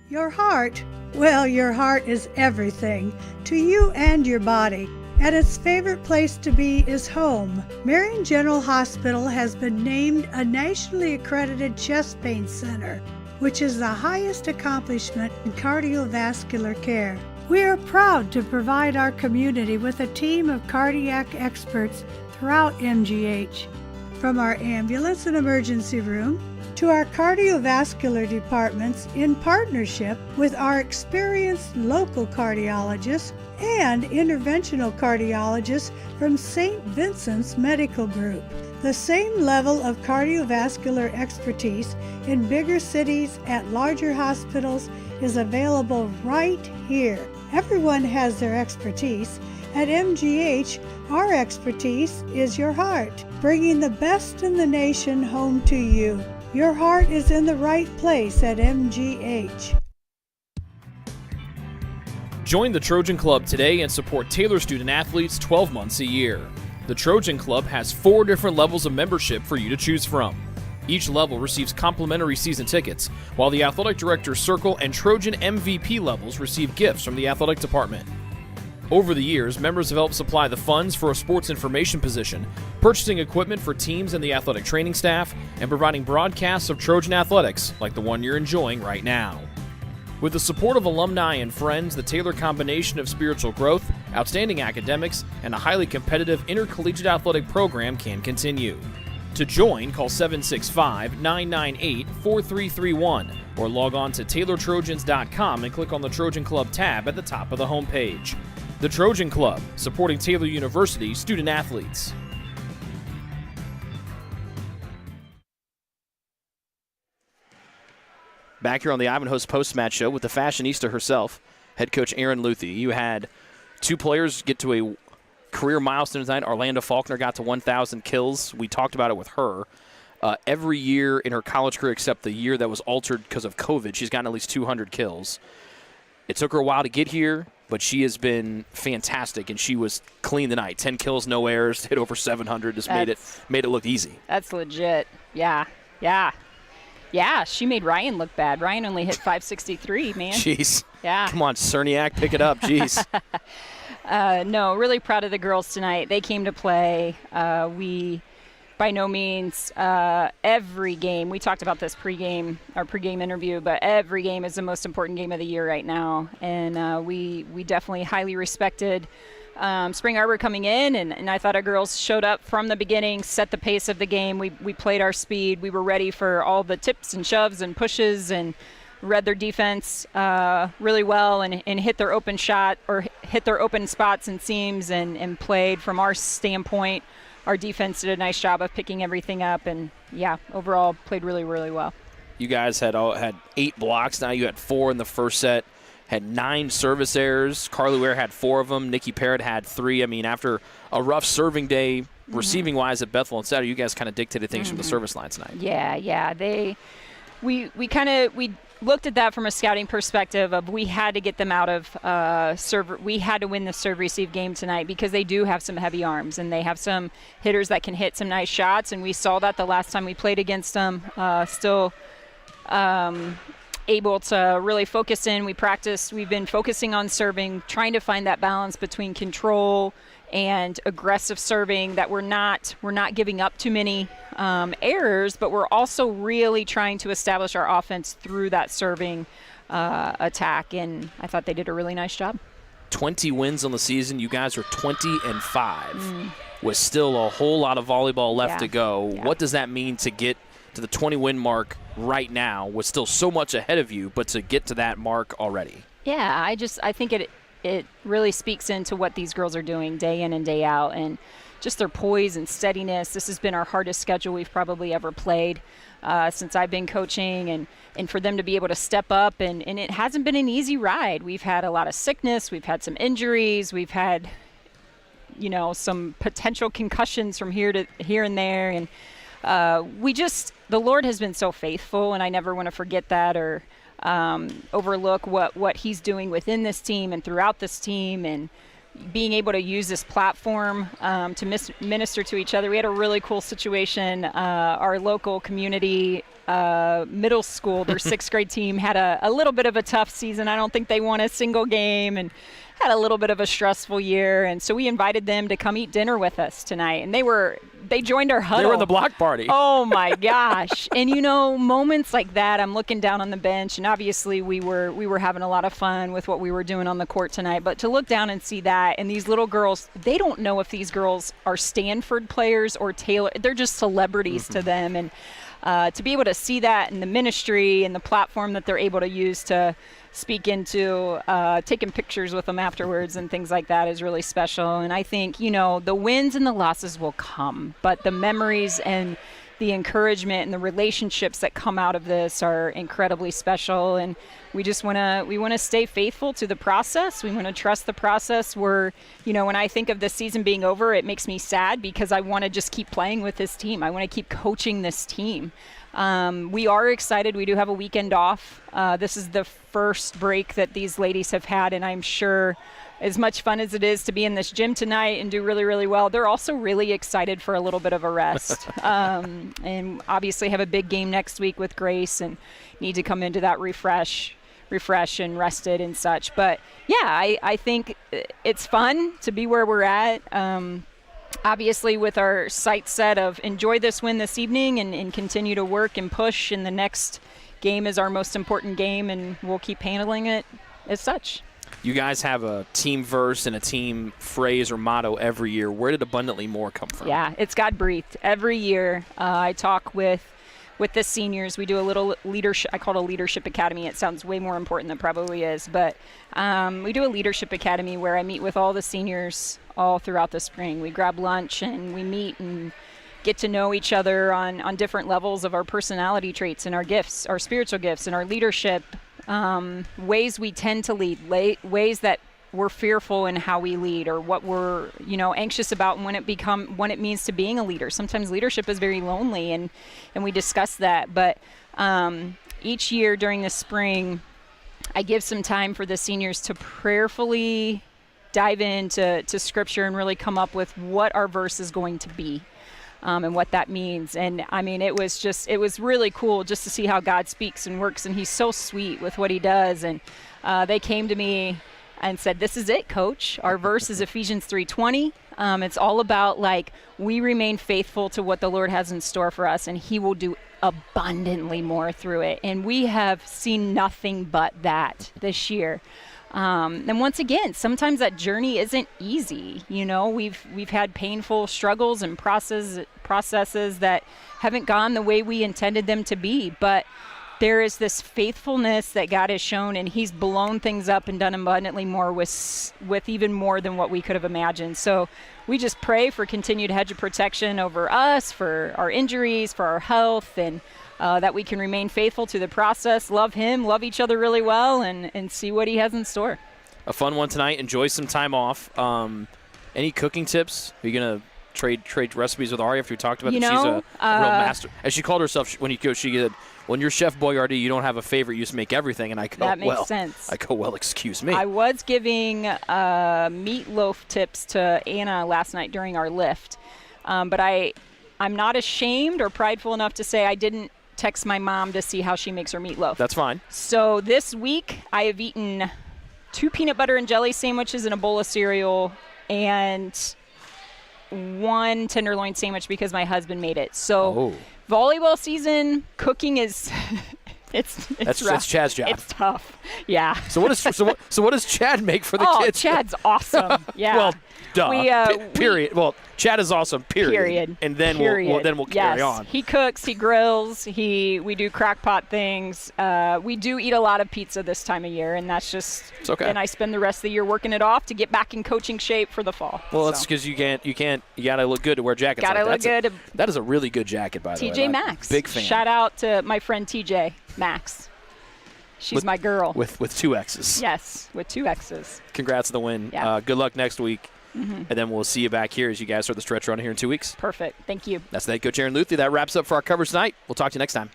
Your heart, well, your heart is everything to you and your body, and its favorite place to be is home. Marion General Hospital has been named a nationally accredited chest pain center, which is the highest accomplishment in cardiovascular care. We are proud to provide our community with a team of cardiac experts throughout MGH. From our ambulance and emergency room to our cardiovascular departments in partnership with our experienced local cardiologists and interventional cardiologists from St. Vincent's Medical Group. The same level of cardiovascular expertise in bigger cities at larger hospitals is available right here. Everyone has their expertise. At MGH, our expertise is your heart, bringing the best in the nation home to you. Your heart is in the right place at MGH. Join the Trojan Club today and support Taylor student athletes 12 months a year. The Trojan Club has 4 different levels of membership for you to choose from. Each level receives complimentary season tickets, while the Athletic Director Circle and Trojan MVP levels receive gifts from the athletic department. Over the years, members have helped supply the funds for a sports information position, purchasing equipment for teams and the athletic training staff, and providing broadcasts of Trojan athletics like the one you're enjoying right now. With the support of alumni and friends, the Taylor combination of spiritual growth, outstanding academics, and a highly competitive intercollegiate athletic program can continue. To join, call 765-998-4331 or log on to TaylorTrojans.com and click on the Trojan Club tab at the top of the homepage. The Trojan Club, supporting Taylor University student-athletes. Back here on the Ivanhoe's post-match show with the fashionista herself, head coach Aaron Luthi. You had 2 players get to a career milestone tonight. Orlando Faulkner got to 1,000 kills. We talked about it with her. Every year in her college career except the year that was altered because of COVID, she's gotten at least 200 kills. It took her a while to get here, but she has been fantastic, and she was clean tonight. 10 kills, no errors, hit over 700, just made it look easy. That's legit. Yeah. Yeah, she made Ryan look bad. Ryan only hit 563, man. Jeez. Yeah. Come on, Cerniak, pick it up. Jeez. No, really proud of the girls tonight. They came to play. We, by no means, every game, we talked about this our pregame interview, but every game is the most important game of the year right now. And we definitely highly respected Spring Arbor coming in, and I thought our girls showed up from the beginning, set the pace of the game. We played our speed. We were ready for all the tips and shoves and pushes, and read their defense really well and hit their open shot or hit their open spots and seams and played from our standpoint. Our defense did a nice job of picking everything up, and yeah, overall played really, really well. You guys had 8 blocks. Now you had 4 in the first set. Had 9 service errors. Carly Ware had 4 of them. Nikki Parrott had 3. I mean, after a rough serving day, receiving-wise at Bethel and Saturday, you guys kind of dictated things from the service line tonight. Yeah. We looked at that from a scouting perspective of we had to get them out of serve. We had to win the serve-receive game tonight because they do have some heavy arms and they have some hitters that can hit some nice shots, and we saw that the last time we played against them. Able to really focus in. We've been focusing on serving, trying to find that balance between control and aggressive serving, that we're not giving up too many errors, but we're also really trying to establish our offense through that serving attack, and I thought they did a really nice job. 20 wins on the season. You guys are 20-5 with still a whole lot of volleyball left to go. Yeah. What does that mean to get to the 20-win mark right now with still so much ahead of you, but to get to that mark already? Yeah, I think it really speaks into what these girls are doing day in and day out, and just their poise and steadiness. This has been our hardest schedule we've probably ever played since I've been coaching, and for them to be able to step up, and it hasn't been an easy ride. We've had a lot of sickness, we've had some injuries, we've had some potential concussions from here and there, and the Lord has been so faithful, and I never want to forget that or overlook what he's doing within this team and throughout this team, and being able to use this platform to minister to each other. We had a really cool situation. Our local community middle school, their 6th grade team had a little bit of a tough season. I don't think they won a single game and had a little bit of a stressful year, and so we invited them to come eat dinner with us tonight, and they joined our huddle. They were in the block party. Oh my gosh. And moments like that, I'm looking down on the bench, and obviously we were having a lot of fun with what we were doing on the court tonight, but to look down and see that, and these little girls, they don't know if these girls are Stanford players or Taylor. They're just celebrities to them, and to be able to see that in the ministry and the platform that they're able to use to speak into, taking pictures with them afterwards and things like that is really special. And I think, the wins and the losses will come, but the memories and the encouragement and the relationships that come out of this are incredibly special. And we just want to stay faithful to the process. We want to trust the process. When I think of this season being over, it makes me sad because I want to just keep playing with this team. I want to keep coaching this team. We are excited. We do have a weekend off. This is the first break that these ladies have had, and I'm sure as much fun as it is to be in this gym tonight and do really, really well, they're also really excited for a little bit of a rest. And obviously have a big game next week with Grace and need to come into that refresh and rested and such. But yeah, I think it's fun to be where we're at. Obviously with our sights set of enjoy this win this evening and continue to work and push, and the next game is our most important game, and we'll keep handling it as such. You guys have a team verse and a team phrase or motto every year. Where did Abundantly More come from? Yeah, it's God-breathed. Every year I talk with the seniors. We do a little leadership. I call it a leadership academy. It sounds way more important than it probably is. But we do a leadership academy where I meet with all the seniors all throughout the spring. We grab lunch and we meet and get to know each other on different levels of our personality traits and our gifts, our spiritual gifts and our leadership, ways we tend to lead, ways that we're fearful in how we lead, or what we're, anxious about, and when it means to being a leader. Sometimes leadership is very lonely, and we discuss that. But each year during the spring, I give some time for the seniors to prayerfully dive into Scripture and really come up with what our verse is going to be. And what that means. And I mean, it was really cool just to see how God speaks and works, and he's so sweet with what he does. And they came to me and said, "This is it, Coach. Our verse is Ephesians 3:20. It's all about we remain faithful to what the Lord has in store for us, and he will do abundantly more through it." And we have seen nothing but that this year. And once again, sometimes that journey isn't easy. We've had painful struggles and processes that haven't gone the way we intended them to be. But there is this faithfulness that God has shown, and he's blown things up and done abundantly more with even more than what we could have imagined. So we just pray for continued hedge of protection over us, for our injuries, for our health, and that we can remain faithful to the process, love him, love each other really well, and see what he has in store. A fun one tonight. Enjoy some time off. Any cooking tips? Are you going to trade recipes with Ari after we talked about that? She's a real master. As she called herself, she said, when you're Chef Boyardee, you don't have a favorite. You just make everything. And I go, that makes sense. I go, well, excuse me. I was giving meatloaf tips to Anna last night during our lift. But I'm not ashamed or prideful enough to say I didn't text my mom to see how she makes her meatloaf. That's fine. So this week I have eaten 2 peanut butter and jelly sandwiches and a bowl of cereal and 1 tenderloin sandwich because my husband made it. So volleyball season, cooking is it's rough. That's Chad's job. It's tough. Yeah. So what does Chad make for the kids? Chad's awesome. Yeah. Well, duh. Period. Well, Chad is awesome. Period. And then we'll carry on. He cooks. He grills. We do crock pot things. We do eat a lot of pizza this time of year, and that's just. It's okay. And I spend the rest of the year working it off to get back in coaching shape for the fall. Well, it's because you gotta look good to wear jackets. Gotta look good. That is a really good jacket, by the way. TJ Maxx. Big fan. Shout out to my friend TJ Maxx. She's my girl. With 2 X's. Yes, with 2 X's. Congrats on the win. Yeah. Good luck next week. Mm-hmm. And then we'll see you back here as you guys start the stretch run here in 2 weeks. Perfect. Thank you. That's the head coach, Aaron Luthi. That wraps up for our coverage tonight. We'll talk to you next time.